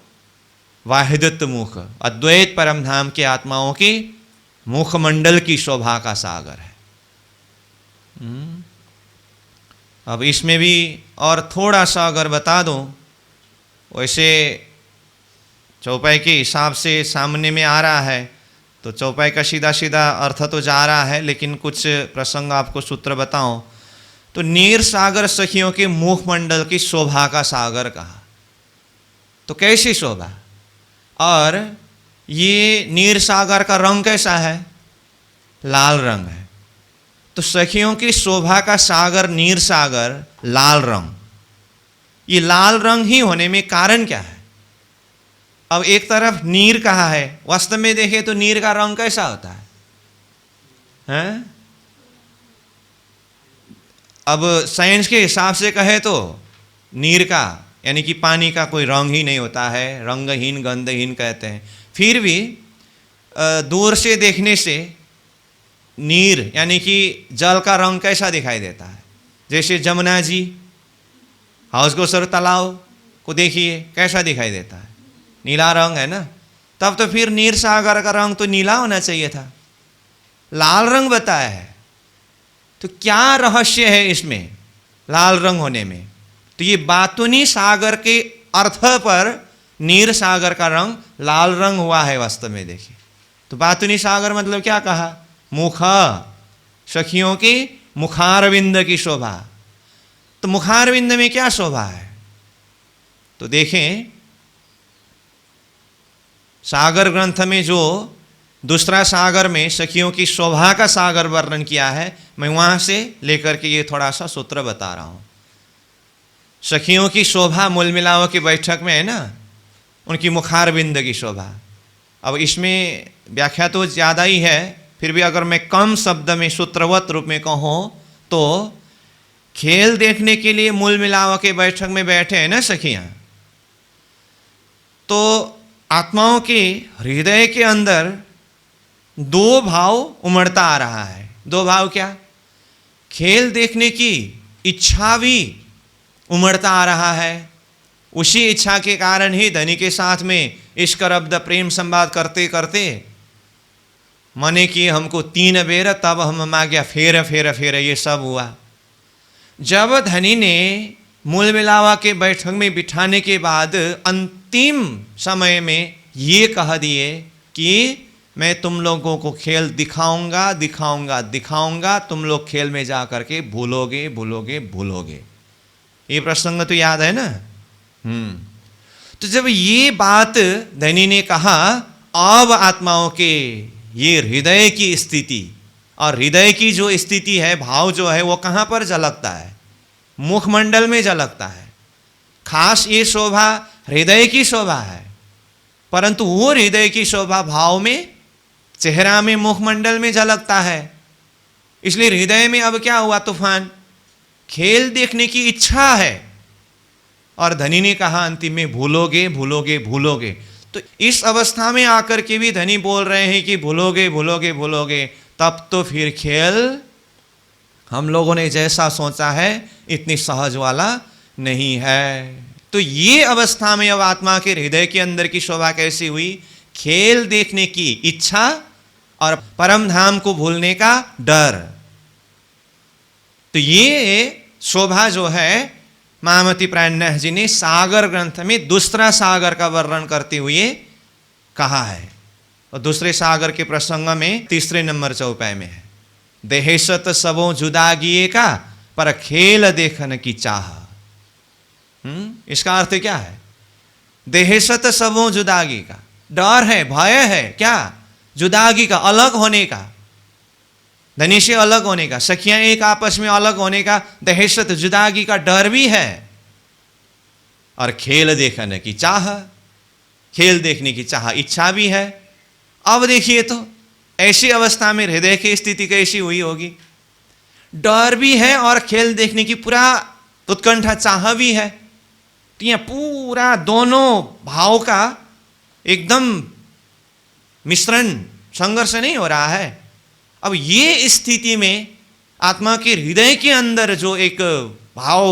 वाहिदत मुख अद्वैत परमधाम के आत्माओं की मुखमंडल की शोभा का सागर है। अब इसमें भी और थोड़ा सा अगर बता दूं, वैसे चौपाई के हिसाब से सामने में आ रहा है, तो चौपाई का सीधा सीधा अर्थ तो जा रहा है, लेकिन कुछ प्रसंग आपको सूत्र बताऊं तो नीर सागर सखियों के मुखमंडल की शोभा का सागर कहा। तो कैसी शोभा? और ये नीर सागर का रंग कैसा है? लाल रंग है। तो सखियों की शोभा का सागर नीर सागर, लाल रंग। ये लाल रंग ही होने में कारण क्या है? अब एक तरफ नीर कहा है, वास्तव में देखें तो नीर का रंग कैसा होता है? हैं? अब साइंस के हिसाब से कहे तो नीर का यानी कि पानी का कोई रंग ही नहीं होता है, रंगहीन गंधहीन कहते हैं। फिर भी दूर से देखने से नीर यानी कि जल का रंग कैसा दिखाई देता है? जैसे जमुना जी, हाउसगोसर तालाब को देखिए कैसा दिखाई देता है, नीला रंग है ना। तब तो फिर नीर सागर का रंग तो नीला होना चाहिए था, लाल रंग बताया है। तो क्या रहस्य है इसमें लाल रंग होने में? तो ये बातुनी सागर के अर्थ पर नीर सागर का रंग लाल रंग हुआ है वास्तव में। देखिए, तो बातुनी सागर मतलब क्या कहा? मुख। सखियों के मुखारविंद की शोभा। तो मुखारविंद में क्या शोभा है? तो देखें, सागर ग्रंथ में जो दूसरा सागर में सखियों की शोभा का सागर वर्णन किया है, मैं वहां से लेकर के ये थोड़ा सा सूत्र बता रहा हूं। सखियों की शोभा मूल मिलाव की बैठक में है ना, उनकी मुखारविंद की शोभा। अब इसमें व्याख्या तो ज़्यादा ही है, फिर भी अगर मैं कम शब्द में सूत्रवत रूप में कहूँ तो खेल देखने के लिए मूल मिलाव के बैठक में बैठे हैं ना सखियाँ, तो आत्माओं के हृदय के अंदर दो भाव उमड़ता आ रहा है। दो भाव क्या? खेल देखने की इच्छा भी उमड़ता आ रहा है। उसी इच्छा के कारण ही धनी के साथ में इश्क रब्द प्रेम संवाद करते करते मने कि हमको 3 बेर तब हम मांग्या फेर फेर फेर, ये सब हुआ। जब धनी ने मूल मिलावा के बैठक में बिठाने के बाद अंतिम समय में ये कह दिए कि मैं तुम लोगों को खेल दिखाऊंगा दिखाऊंगा दिखाऊंगा, तुम लोग खेल में जा करके भूलोगे भूलोगे भूलोगे। ये प्रसंग तो याद है ना। तो जब ये बात धनी ने कहा, अब आत्माओं के ये हृदय की स्थिति, और हृदय की जो स्थिति है, भाव जो है, वो कहाँ पर झलकता है? मुखमंडल में झलकता है। खास ये शोभा हृदय की शोभा है, परंतु वो हृदय की शोभा भाव में, चेहरा में, मुखमंडल में झलकता है। इसलिए हृदय में अब क्या हुआ? तूफान। खेल देखने की इच्छा है, और धनी ने कहा अंतिम में भूलोगे भूलोगे भूलोगे। तो इस अवस्था में आकर के भी धनी बोल रहे हैं कि भूलोगे भूलोगे भूलोगे, तब तो फिर खेल हम लोगों ने जैसा सोचा है इतनी सहज वाला नहीं है। तो ये अवस्था में अब आत्मा के हृदय के अंदर की शोभा कैसी हुई? खेल देखने की इच्छा और परम धाम को भूलने का डर। तो ये शोभा जो है महामती प्राणनाथ जी ने सागर ग्रंथ में दूसरा सागर का वर्णन करते हुए कहा है, और दूसरे सागर के प्रसंग में 3 नंबर चौपाई में है, देहेशत सबों जुदागिए का पर खेल देखन की चाह। इसका अर्थ क्या है? देहेशत सबों जुदागी का डर है, भय है, क्या? जुदागी का, अलग होने का, धनी से अलग होने का, सखियां एक आपस में अलग होने का दहशत, जुदागी का डर भी है, और खेल देखने की चाह, खेल देखने की चाह, इच्छा भी है। अब देखिए तो ऐसी अवस्था में हृदय की स्थिति कैसी हुई होगी? डर भी है और खेल देखने की पूरा उत्कंठा, चाह भी है। तो यह पूरा दोनों भाव का एकदम मिश्रण, संघर्ष नहीं हो रहा है। अब ये स्थिति में आत्मा के हृदय के अंदर जो एक भाव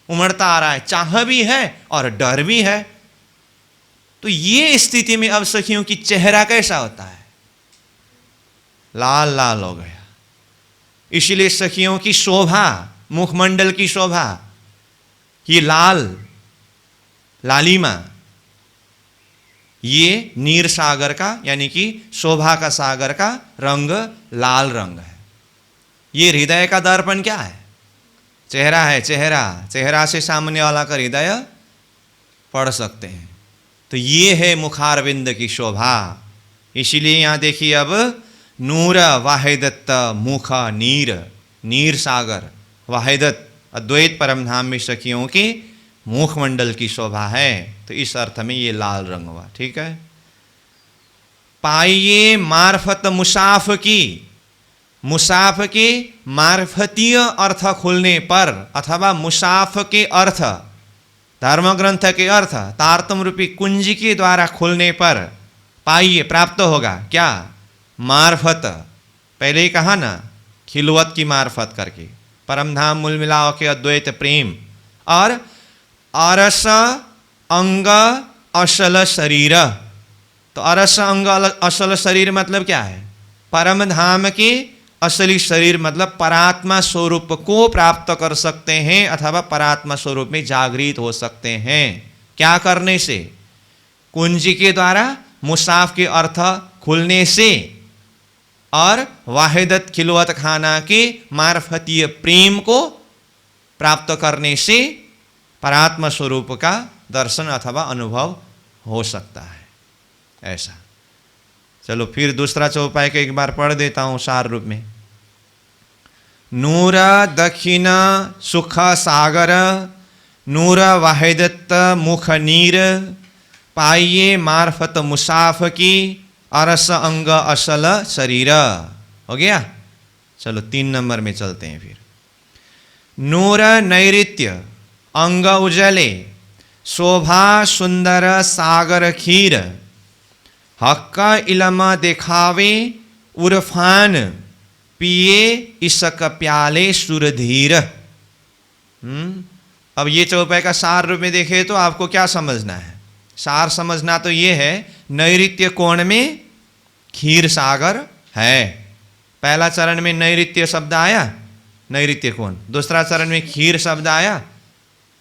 उमड़ता आ रहा है, चाह भी है और डर भी है, तो ये स्थिति में अब सखियों की चेहरा कैसा होता है? लाल लाल हो गया। इसलिए सखियों की शोभा, मुखमंडल की शोभा, ये लाल लालिमा, ये नीर सागर का यानी कि शोभा का सागर का रंग लाल रंग है। ये हृदय का दर्पण क्या है? चेहरा है। चेहरा, चेहरा से सामने वाला का हृदय पढ़ सकते हैं। तो ये है मुखारविंद की शोभा। इसीलिए यहाँ देखिए, अब नूर वाहिदत्त मुख नीर, नीर सागर, वाहिदत अद्वैत परमधाम में सखियों की मुखमंडल की शोभा है। तो इस अर्थ में ये लाल रंग हुआ। ठीक है। पाइये मार्फत मुसाफ की, मुसाफ के मार्फतीय अर्थ खुलने पर, अथवा मुसाफ के अर्थ, धर्म ग्रंथ के अर्थ तारतम रूपी कुंजी के द्वारा खुलने पर पाइये प्राप्त होगा क्या? मार्फत। पहले ही कहा ना, खिलवत की मार्फत करके, परमधाम मूल मिलाव के अद्वैत प्रेम, और अरस अंग असल शरीर। तो अरस अंग असल शरीर मतलब क्या है? परम धाम के असली शरीर, मतलब परात्मा स्वरूप को प्राप्त कर सकते हैं, अथवा परात्मा स्वरूप में जागृत हो सकते हैं। क्या करने से? कुंजी के द्वारा, मुसाफ के अर्थ खुलने से। और वाहिदत खिलवत खाना के मार्फतीय प्रेम को प्राप्त करने से परात्मा स्वरूप का दर्शन अथवा अनुभव हो सकता है। ऐसा। चलो फिर दूसरा चौपाई को एक बार पढ़ देता हूं सार रूप में। नूर दक्षिण सुख सागर, नूर वाहिदत मुख नीर, पाइये मार्फत मुसाफ की, अरस अंग असल शरीर। हो गया। चलो 3 नंबर में चलते हैं फिर। नूर नैऋत्य अंग उजले, शोभा सुंदर सागर खीर, हक्का इलमा देखावे उर्फान, पिए इसक प्याले सुरधीर। अब ये चौपाई का सार रूप में देखे तो आपको क्या समझना है? सार समझना तो ये है, नैऋत्य कोण में क्षीर सागर है। पहला चरण में नैऋत्य शब्द आया, नैऋत्य कोण। दूसरा चरण में क्षीर शब्द आया,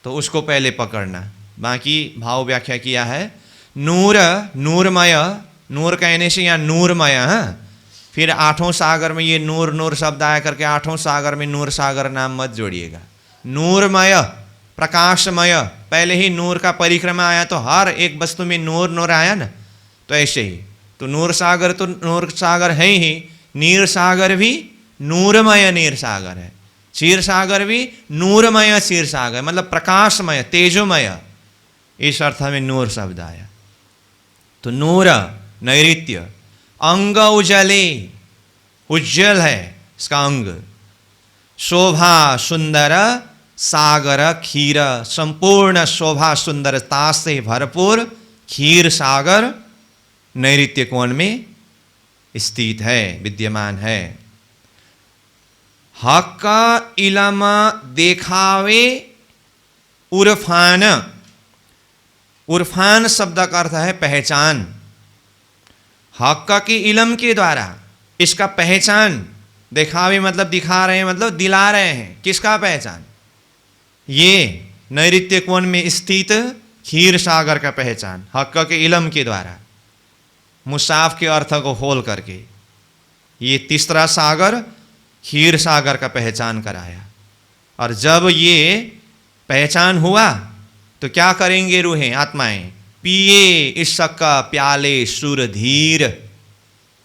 तो उसको पहले पकड़ना। बाकी भाव व्याख्या किया है। नूर, नूरमय, नूर कहने से यहाँ नूरमय है। फिर 8वें सागर में ये नूर नूर शब्द आया करके 8वें सागर में नूर सागर नाम मत जोड़िएगा। नूरमय, प्रकाशमय, पहले ही नूर का परिक्रमा आया तो हर एक वस्तु में नूर नूर आया ना, तो ऐसे ही तो नूर सागर है ही। नीर सागर भी नूरमय नीर सागर है, क्षीर सागर भी नूरमय क्षीर सागर, मतलब प्रकाशमय तेजोमय, इस अर्थ में नूर शब्द आया। तो नूर नैऋत्य, अंग उजले, उज्जवल है इसका अंग, शोभा सुंदर सागर खीर, संपूर्ण शोभा सुंदरता से भरपूर क्षीर सागर नैऋत्य कोण में स्थित है, विद्यमान है। हक इलम देखावे उर्फान, उर्फान शब्द का अर्थ है पहचान। हक की इलम के द्वारा इसका पहचान, देखावे मतलब दिखा रहे हैं, मतलब दिला रहे हैं। किसका पहचान? ये नैऋत्य कोण में स्थित क्षीर सागर का पहचान, हक के इलम के द्वारा, मुसाफ के अर्थ को खोल करके ये तीसरा सागर क्षीर सागर का पहचान कराया। और जब ये पहचान हुआ तो क्या करेंगे रूहें, आत्माएं? पिए इसक प्याले सुरधीर।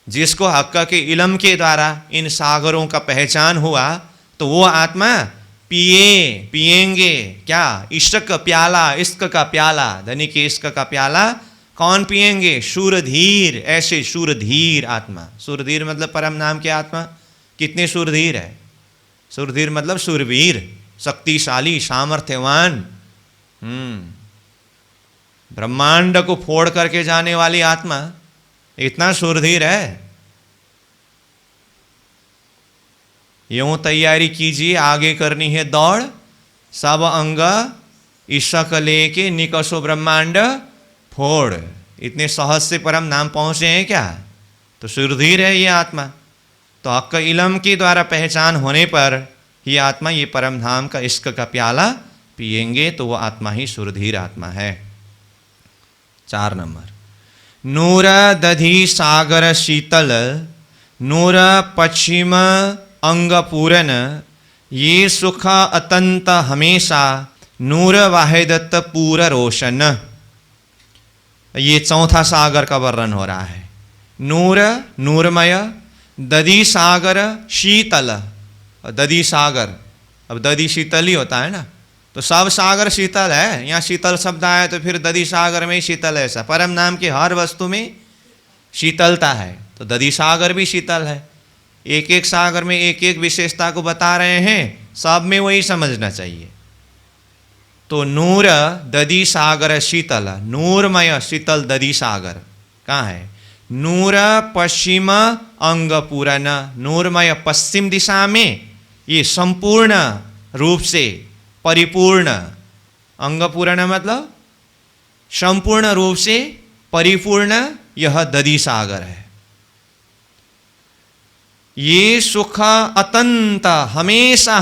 जिसको हक के इलम के द्वारा इन सागरों का पहचान हुआ तो वो आत्मा पिएंगे क्या? इश्क प्याला, इश्क का प्याला, धनी के इश्क का प्याला कौन पिएंगे? शूरधीर, ऐसे शूरधीर आत्मा। शूरधीर मतलब परम नाम के आत्मा कितने शूरधीर है? शूरधीर मतलब शूरवीर, शक्तिशाली, सामर्थ्यवान, ब्रह्मांड को फोड़ करके जाने वाली आत्मा इतना शूरधीर है। यूं तैयारी कीजिए, आगे करनी है दौड़, सब अंग ईशक लेके निकसो ब्रह्मांड फोड़। इतने सहज से परम नाम पहुंचे हैं क्या? तो शूरधीर है ये आत्मा। तो हक इलम के द्वारा पहचान होने पर ये आत्मा ये परम धाम का इश्क का प्याला पिएंगे तो वो आत्मा ही शूरधीर आत्मा है। 4 नंबर। नूर दधि सागर शीतल, नूर पश्चिम अंग पूरन, ये सुख अतंत हमेशा, नूर वाहिदत पूर रोशन। ये चौथा सागर का वर्णन हो रहा है। नूर नूरमय, दधि सागर शीतल। दधि सागर, अब दधि शीतल ही होता है ना, तो सब सागर शीतल है। यहाँ शीतल शब्द आया तो फिर दधि सागर में ही शीतल है। ऐसा परम नाम के हर वस्तु में शीतलता है, तो दधि सागर भी शीतल है। एक एक सागर में एक एक विशेषता को बता रहे हैं, सब में वही समझना चाहिए। तो नूर दधि सागर शीतल, नूरमय शीतल दधि सागर कहाँ है? नूर पश्चिम अंग पूरन, नूरमय पश्चिम दिशा में ये संपूर्ण रूप से परिपूर्ण, अंग पूर्ण मतलब संपूर्ण रूप से परिपूर्ण यह दधि सागर है। ये सुख अतंत हमेशा,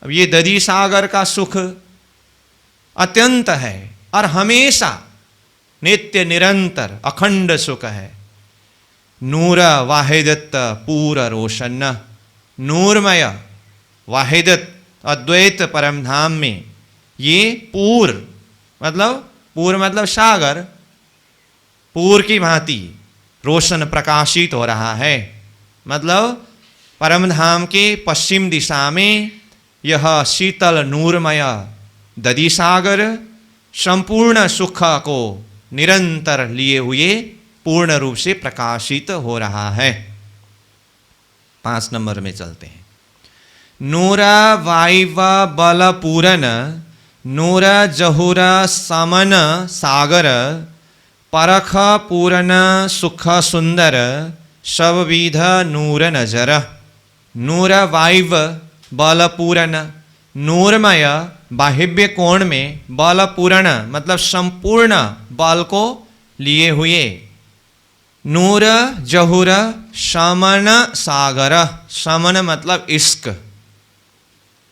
अब ये दधि सागर का सुख अत्यंत है और हमेशा नित्य निरंतर अखंड सुख है। नूर वाहिदत पूर रोशन, नूरमय वाहिदत अद्वैत परम धाम में ये पूर मतलब सागर, पूर की भांति रोशन प्रकाशित हो रहा है। मतलब परम धाम के पश्चिम दिशा में यह शीतल नूरमय दधि सागर संपूर्ण सुख को निरंतर लिए हुए पूर्ण रूप से प्रकाशित हो रहा है। 5 नंबर में चलते हैं। नूर वायव बल पूरन, नूर जहुर समन सागर, परख पूरन सुख सुंदर, सब विध नूर नजर। नूर वायव बल पूरन, नूरमय बाह्य कोण में, बल पूर्ण मतलब संपूर्ण बल को लिए हुए, नूर जहुर समन सागर, समन मतलब इश्क,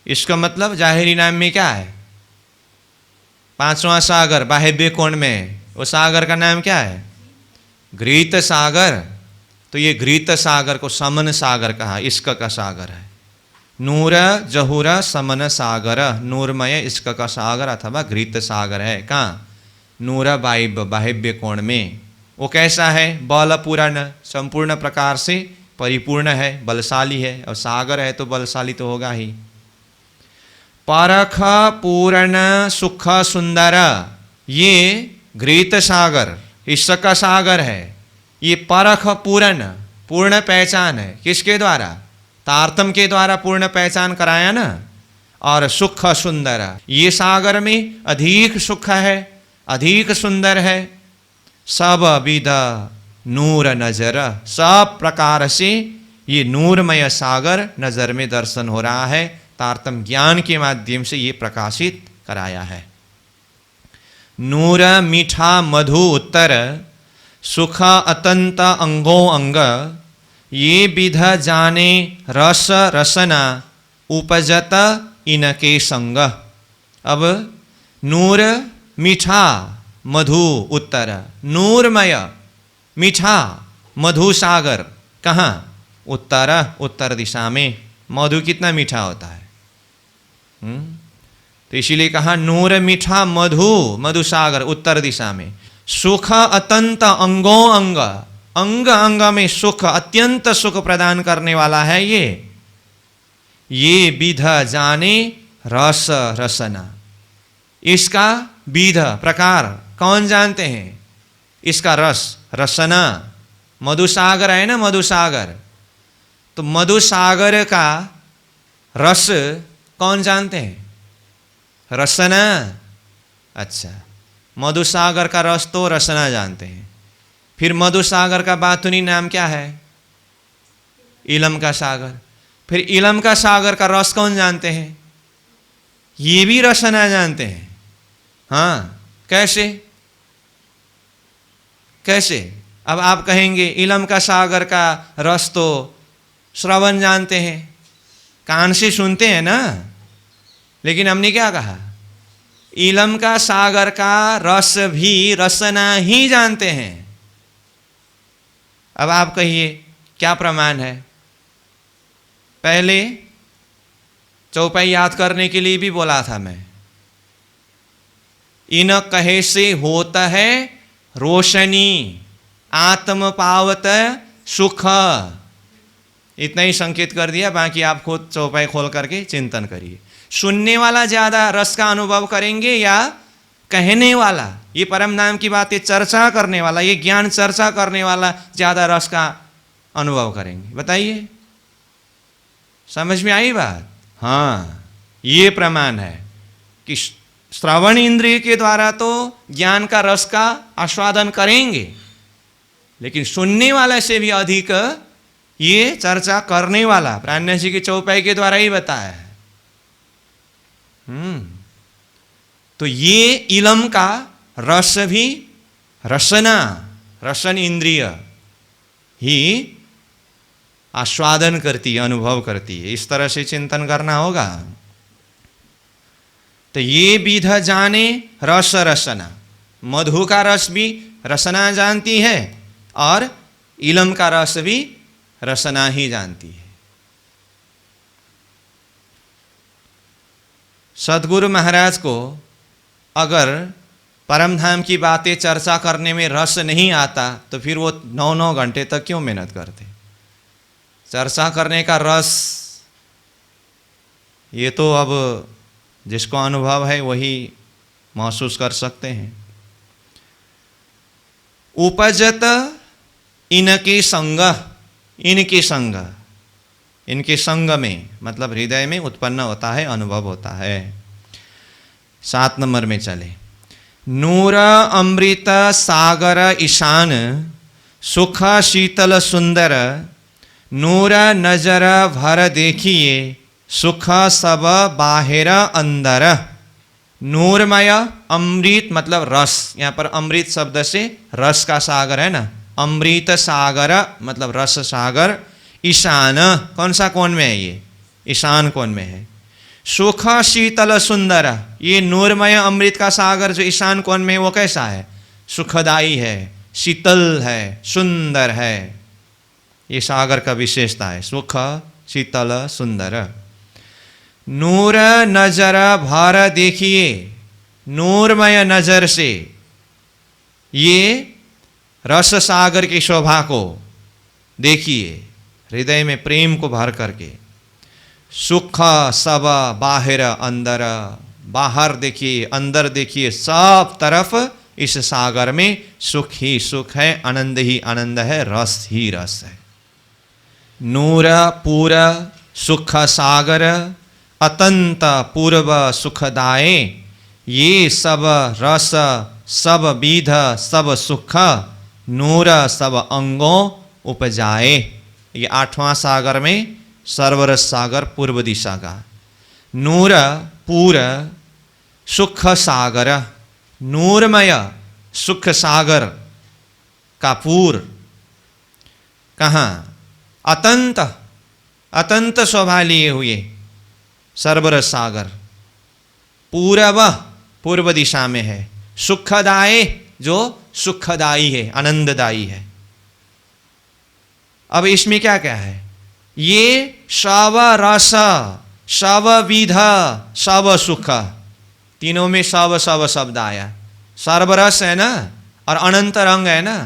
इश्क मतलब जाहिरी नाम में क्या है? 5वां सागर बाह्य कोण में, वो सागर का नाम क्या है? घृत सागर। तो ये घृत सागर को समन सागर कहा, इश्क का सागर है। नूर जहुर समन सागर, नूरमय इश्क का सागर अथवा घृत सागर है। कहाँ? नूर वाइब बाह्य कोण में। वो कैसा है? बल पूर्ण, संपूर्ण प्रकार से परिपूर्ण है, बलशाली है। और सागर है तो बलशाली तो होगा ही। परख पूर्ण सुख सुंदर, ये घृत सागर इश्क का सागर है। ये परख पूर्ण, पूर्ण पहचान है। किसके द्वारा? तारतम के द्वारा पूर्ण पहचान कराया ना। और सुख सुंदर, ये सागर में अधिक सुख है, अधिक सुंदर है। सब विध नूर नजर, सब प्रकार से ये नूरमय सागर नजर में दर्शन हो रहा है। तारतम ज्ञान के माध्यम से ये प्रकाशित कराया है। नूर मीठा मधु उत्तर, सुख अतंत अंगो अंग, ये विध जाने रस रसना, उपजत इनके संग। अब नूर मीठा मधु उत्तर, नूरमय मीठा मधु सागर कहाँ? उत्तर, उत्तर दिशा में। मधु कितना मीठा होता है? तो इसीलिए कहा नूर मीठा मधु, मधु सागर उत्तर दिशा में। सुख अतंत अंगो अंग, अंग अंग में सुख, अत्यंत सुख प्रदान करने वाला है ये विध जाने रस रसना। इसका विध प्रकार कौन जानते हैं? इसका रस रसना। मधुसागर है ना, मधुसागर। तो मधुसागर का रस कौन जानते हैं? रसना। अच्छा, मधुसागर का रस तो रसना जानते हैं। फिर मधुसागर का बातुनी नाम क्या है? इलम का सागर। फिर इलम का सागर का रस कौन जानते हैं? ये भी रसना जानते हैं। हाँ, कैसे? कैसे? अब आप कहेंगे इलम का सागर का रस तो श्रवण जानते हैं, कान से सुनते हैं ना। लेकिन हमने क्या कहा? इलम का सागर का रस भी रसना ही जानते हैं। अब आप कहिए क्या प्रमाण है? पहले चौपाई याद करने के लिए भी बोला था मैं। इन कहे से होता है रोशनी, आत्म पावत सुख। इतना ही संकेत कर दिया, बाकी आप खुद चौपाई खोल करके चिंतन करिए। सुनने वाला ज्यादा रस का अनुभव करेंगे या कहने वाला? ये परम नाम की बातें चर्चा करने वाला, ये ज्ञान चर्चा करने वाला ज्यादा रस का अनुभव करेंगे? बताइए, समझ में आई बात? हाँ, ये प्रमाण है कि श्रवण इंद्रिय के द्वारा तो ज्ञान का रस का आस्वादन करेंगे, लेकिन सुनने वाले से भी अधिक ये चर्चा करने वाला प्राज्ञ जी की चौपाई के द्वारा ही बताया है। तो ये इलम का रस भी रसना, रसन इंद्रिय ही आस्वादन करती है, अनुभव करती है। इस तरह से चिंतन करना होगा। तो ये विध जाने रस रसना, मधु का रस भी रसना जानती है और इलम का रस भी रसना ही जानती है। सदगुरु महाराज को अगर परम धाम की बातें चर्चा करने में रस नहीं आता तो फिर वो 9-9 घंटे तक क्यों मेहनत करते। चर्चा करने का रस ये तो अब जिसको अनुभव है वही महसूस कर सकते हैं। उपजत इनके संग, इनके संग, इनके संग में मतलब हृदय में उत्पन्न होता है, अनुभव होता है। 7 नंबर में चले। नूर अमृत सागर ईशान सुख शीतल सुंदर नूर नजर भर देखिए सुख सब बाहिर अंदर। नूरमय अमृत मतलब रस, यहाँ पर अमृत शब्द से रस का सागर है ना, अमृत सागर मतलब रस सागर। ईशान कौन सा कोण में है, ये ईशान कोण में है। सुख शीतल सुंदर, ये नूरमय अमृत का सागर जो ईशान कोण में है वो कैसा है, सुखदाई है, शीतल है, सुंदर है। ये सागर का विशेषता है, सुख शीतल सुंदर। नूर नजर भर देखिए, नूरमय नजर से ये रस सागर की शोभा को देखिए, हृदय में प्रेम को भर करके। सुख सब बाहिर अंदर, बाहर देखिए अंदर देखिए, सब तरफ इस सागर में सुख ही सुख है, आनंद ही आनंद है, रस ही रस है। नूर पूरा सुख सागर अतंत पूर्व सुखदाए, ये सब रस सब विध सब सुख नूर सब अंगों उपजाए। ये 8वां सागर में सर्वरस सागर पूर्व दिशा का। नूर पूर सुख सागर, नूरमय सुख सागर का पूर कहाँ, अतंत, अतंत शोभा लिए हुए सर्वरस सागर पूर्व पूर्व दिशा में है। सुखदाय जो सुखदाई है, आनंददायी है। अब इसमें क्या क्या है, ये शव रस शव विध शव सुख, तीनों में शव शव शब्द आया। सर्वरस है ना और अनंत रंग है ना,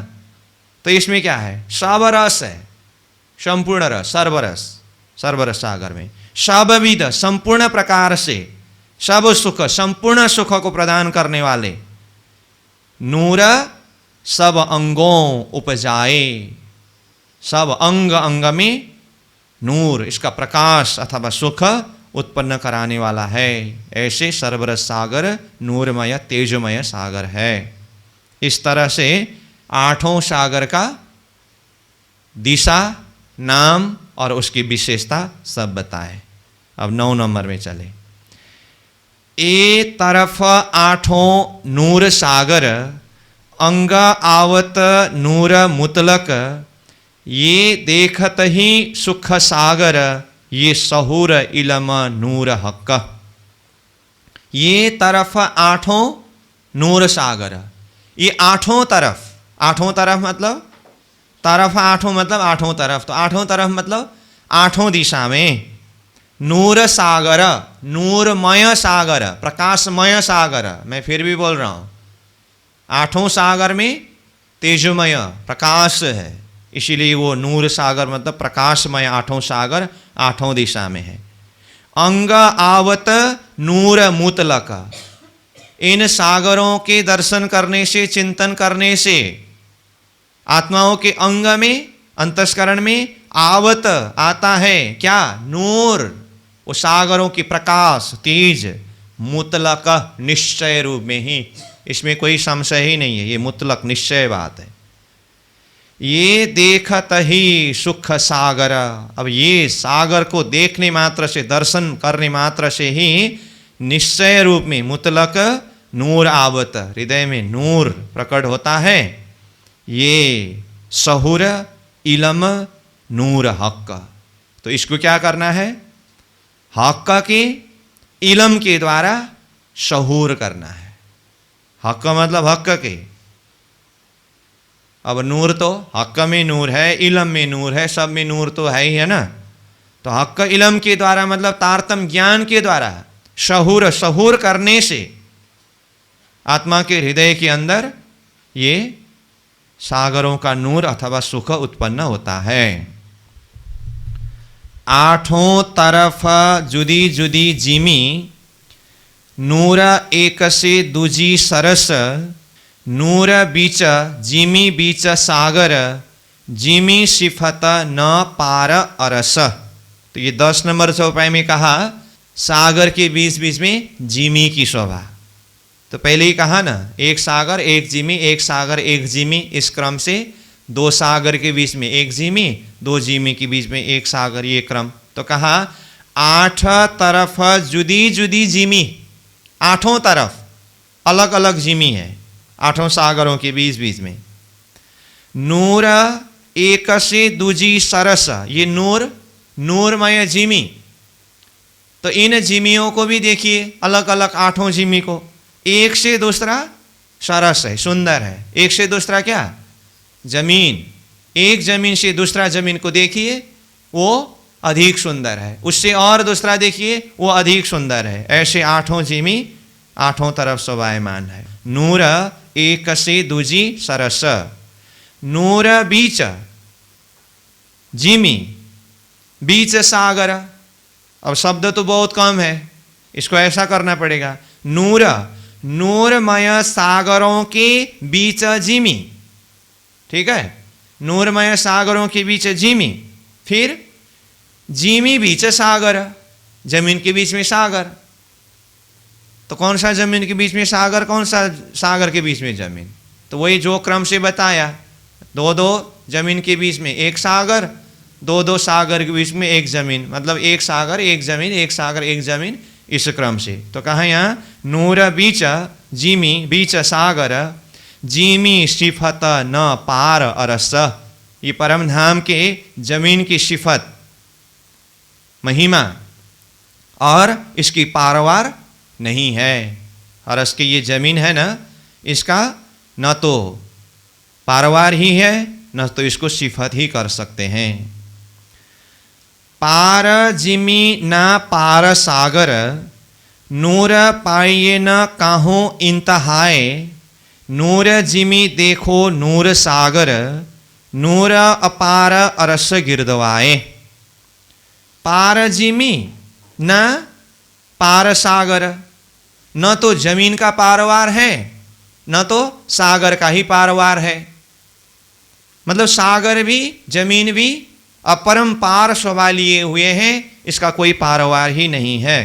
तो इसमें क्या है, शव रस है, संपूर्ण रस, सर्वरस सर्वरस सागर में। शव विध संपूर्ण प्रकार से, सब सुख संपूर्ण सुख को प्रदान करने वाले। नूर सब अंगों उपजाए, सब अंग अंग में नूर इसका प्रकाश अथवा सुख उत्पन्न कराने वाला है। ऐसे सर्वरस सागर नूरमय तेजमय सागर है। इस तरह से 8 सागर का दिशा, नाम और उसकी विशेषता सब बताए। अब 9 नंबर में चले। ए तरफ 8 नूर सागर अंग आवत नूर मुतलक, ये देखत ही सुख सागर ये सहूर इलम नूर हक। ये तरफ 8 नूर सागर, ये 8 तरफ, 8 तरफ मतलब तरफ 8 मतलब 8 तरफ, तो 8 तरफ मतलब 8 दिशा में नूर सागर, नूरमय सागर, प्रकाशमय सागर। मैं फिर भी बोल रहा हूँ, 8 सागर में तेजमय प्रकाश है, इसीलिए वो नूर सागर मतलब प्रकाशमय 8 सागर 8 दिशा में है। अंग आवत नूर मुतलक, इन सागरों के दर्शन करने से, चिंतन करने से आत्माओं के अंग में, अंतस्करण में आवत आता है क्या, नूर, वो सागरों की प्रकाश तेज, मुतलक निश्चय रूप में ही, इसमें कोई संशय ही नहीं है, ये मुतलक निश्चय बात है। ये देखत ही सुख सागर, अब ये सागर को देखने मात्र से, दर्शन करने मात्र से ही निश्चय रूप में मुतलक नूर आवत, हृदय में नूर प्रकट होता है। ये सहूर इलम नूर हक, तो इसको क्या करना है, हक के इलम के द्वारा शहूर करना है। हक मतलब हक के, अब नूर तो हक में नूर है, इलम में नूर है, सब में नूर तो है ही है ना। तो हक इलम के द्वारा मतलब तारतम ज्ञान के द्वारा शहूर करने से आत्मा के हृदय के अंदर ये सागरों का नूर अथवा सुख उत्पन्न होता है। आठों तरफ जुदी जुदी जिमी, नूर एक से दूजी सरस, नूर बीच जिमी बीच सागर, जिमी सिफत न पार अरस। तो ये 10 नंबर चौपाई में कहा सागर के बीच बीच में जिमी की शोभा। तो पहले ही कहा ना, एक सागर एक जिमी, एक सागर एक जिमी, इस क्रम से 2 सागर के बीच में एक जिमी, 2 जिमी के बीच में एक सागर, ये क्रम। तो कहा 8 तरफ जुदी जुदी जिमी, 8 तरफ अलग अलग जिमी है 8 सागरों के बीच बीच में। नूर एक से दूजी सरस, ये नूरमय जिमी। तो इन जिमियों को भी देखिए, अलग अलग 8 जिमी को, एक से दूसरा सरस है, सुंदर है। एक से दूसरा क्या? जमीन। एक जमीन से दूसरा जमीन को देखिए, वो अधिक सुंदर है। उससे और दूसरा देखिए, वो अधिक सुंदर है। ऐसे 8 जिमी 8 तरफ शोभायमान है। नूर एक से दूजी सरस, नूर बीच जिमी बीच सागर। अब शब्द तो बहुत कम है, इसको ऐसा करना पड़ेगा, नूरमय सागरों के बीच जिमी। ठीक है, नूरमय सागरों के बीच जिमी, फिर जिमी बीच सागर, जमीन के बीच में सागर। तो कौन सा जमीन के बीच में सागर, कौन सा सागर के बीच में जमीन? तो वही जो क्रम से बताया, 2 जमीन के बीच में एक सागर, 2 सागर के बीच में एक जमीन, मतलब एक सागर एक जमीन, एक सागर एक जमीन, इस क्रम से। तो कहा यहाँ नूर बीच जिमी बीच सागर, जिमी सिफत न पार अरस। ये परम धाम के जमीन की सिफत, महिमा और इसकी पारवार नहीं है। अरस की ये जमीन है ना, इसका न तो पारवार ही है, न तो इसको सिफत ही कर सकते हैं। पार जिमी ना पार सागर, नूर पाइये न काहो इंतहाए, नूर जिमी देखो नूर सागर, नूर अपार अरस गिरदवाए। पार जिमी न पार सागर, न तो जमीन का पारवार है, न तो सागर का ही पारवार है। मतलब सागर भी जमीन भी अपरंपार शोभा लिए हुए हैं, इसका कोई पारवार ही नहीं है।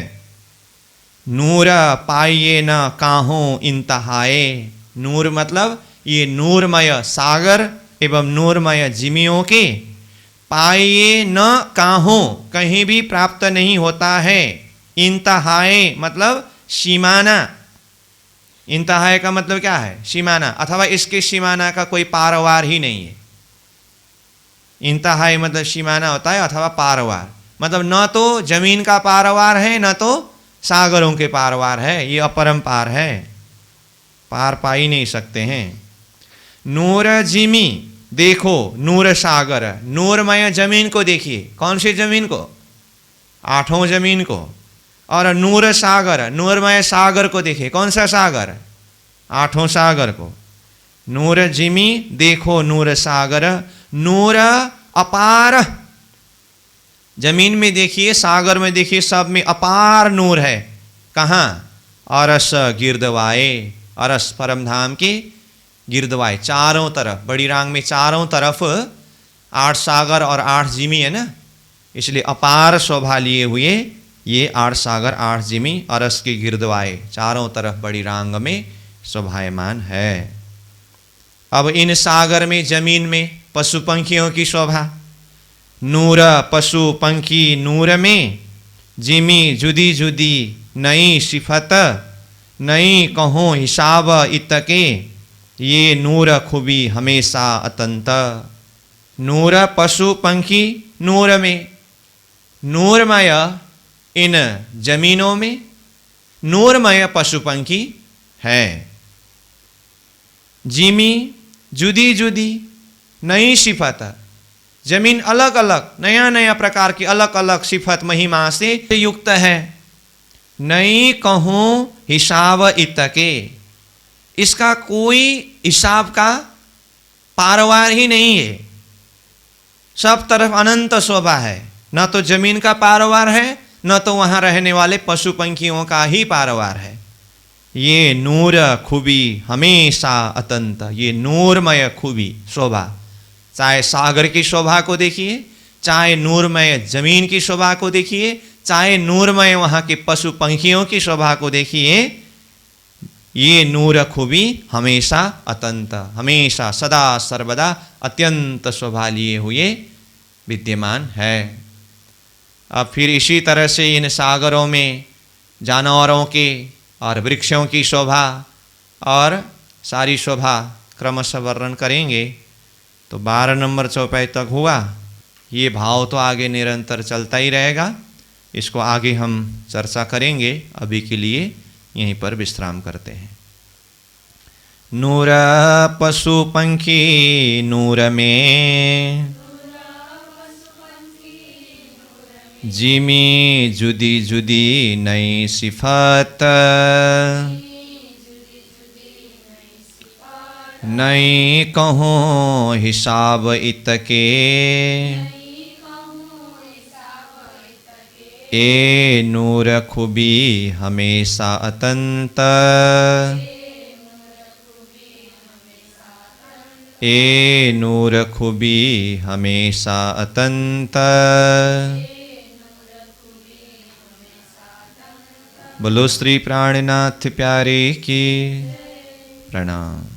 नूर पाइये न काहो इंतहाए, नूर मतलब ये नूरमय सागर एवं नूरमय जिमियों के पाइये न काहो, कहीं भी प्राप्त नहीं होता है। इंतहाए मतलब सीमाना, इंतहाए का मतलब क्या है? सीमाना, अथवा इसके सीमाना का कोई पारवार ही नहीं है। इंतहाई मतलब सीमाना होता है, अथवा पारवार मतलब न तो जमीन का पारवार है, न तो सागरों के पारवार है। ये अपरंपार है, पार पा ही नहीं सकते हैं। नूर जिमी देखो नूर सागर, नूरमय जमीन को देखिए। कौन सी जमीन को? 8 जमीन को। और नूर सागर, नूरमय सागर को देखिए। कौन सा सागर? 8 सागर को। नूर जिमी देखो नूर सागर, नूर अपार, जमीन में देखिए, सागर में देखिए, सब में अपार नूर है। कहाँ? अरस गिरदवाए, अरस परम धाम के गिरदवाए, चारों तरफ, बड़ी रांग में चारों तरफ 8 सागर और 8 जिमी है ना, इसलिए अपार शोभा लिए हुए ये 8 सागर 8 जिमी अरस के गिरदवाए चारों तरफ बड़ी रांग में शोभायमान है। अब इन सागर में, जमीन में पशु पंखियों की शोभा। नूर पशु पंखी नूर में, जिमी जुदी जुदी नई सिफत, नई कहो हिसाब इतके, ये नूर खूबी हमेशा अतंत। नूर पशु पंखी नूर में, नूरमय इन जमीनों में नूरमय पशु पंखी है। जिमी जुदी जुदी नई सिफत, जमीन अलग अलग नया नया प्रकार की अलग अलग सिफत महिमा से युक्त है। नहीं कहूँ हिसाब इतके, इसका कोई हिसाब का पारवार ही नहीं है। सब तरफ अनंत शोभा है, न तो जमीन का पारवार है, न तो वहाँ रहने वाले पशु पंखियों का ही पारवार है। ये नूर खूबी हमेशा अतंत, ये नूरमय खूबी शोभा, चाहे सागर की शोभा को देखिए, चाहे नूरमय जमीन की शोभा को देखिए, चाहे नूरमय वहाँ के पशु पंखियों की शोभा को देखिए, ये नूर खूबी हमेशा अतंत, हमेशा सदा सर्वदा अत्यंत शोभा लिए हुए विद्यमान है। अब फिर इसी तरह से इन सागरों में जानवरों के और वृक्षों की शोभा और सारी शोभा क्रमशः वर्णन करेंगे। तो 12 नंबर चौपाई तक हुआ। ये भाव तो आगे निरंतर चलता ही रहेगा, इसको आगे हम चर्चा करेंगे। अभी के लिए यहीं पर विश्राम करते हैं। नूर पशु पंखी नूर में, जिमी जुदी जुदी नई सिफत, नई कहूँ हिसाब इतके, ए नूर खूबी हमेशा अतंत, ए नूर खूबी हमेशा अतंत। बोलो श्री प्राणनाथ प्यारे की प्रणाम।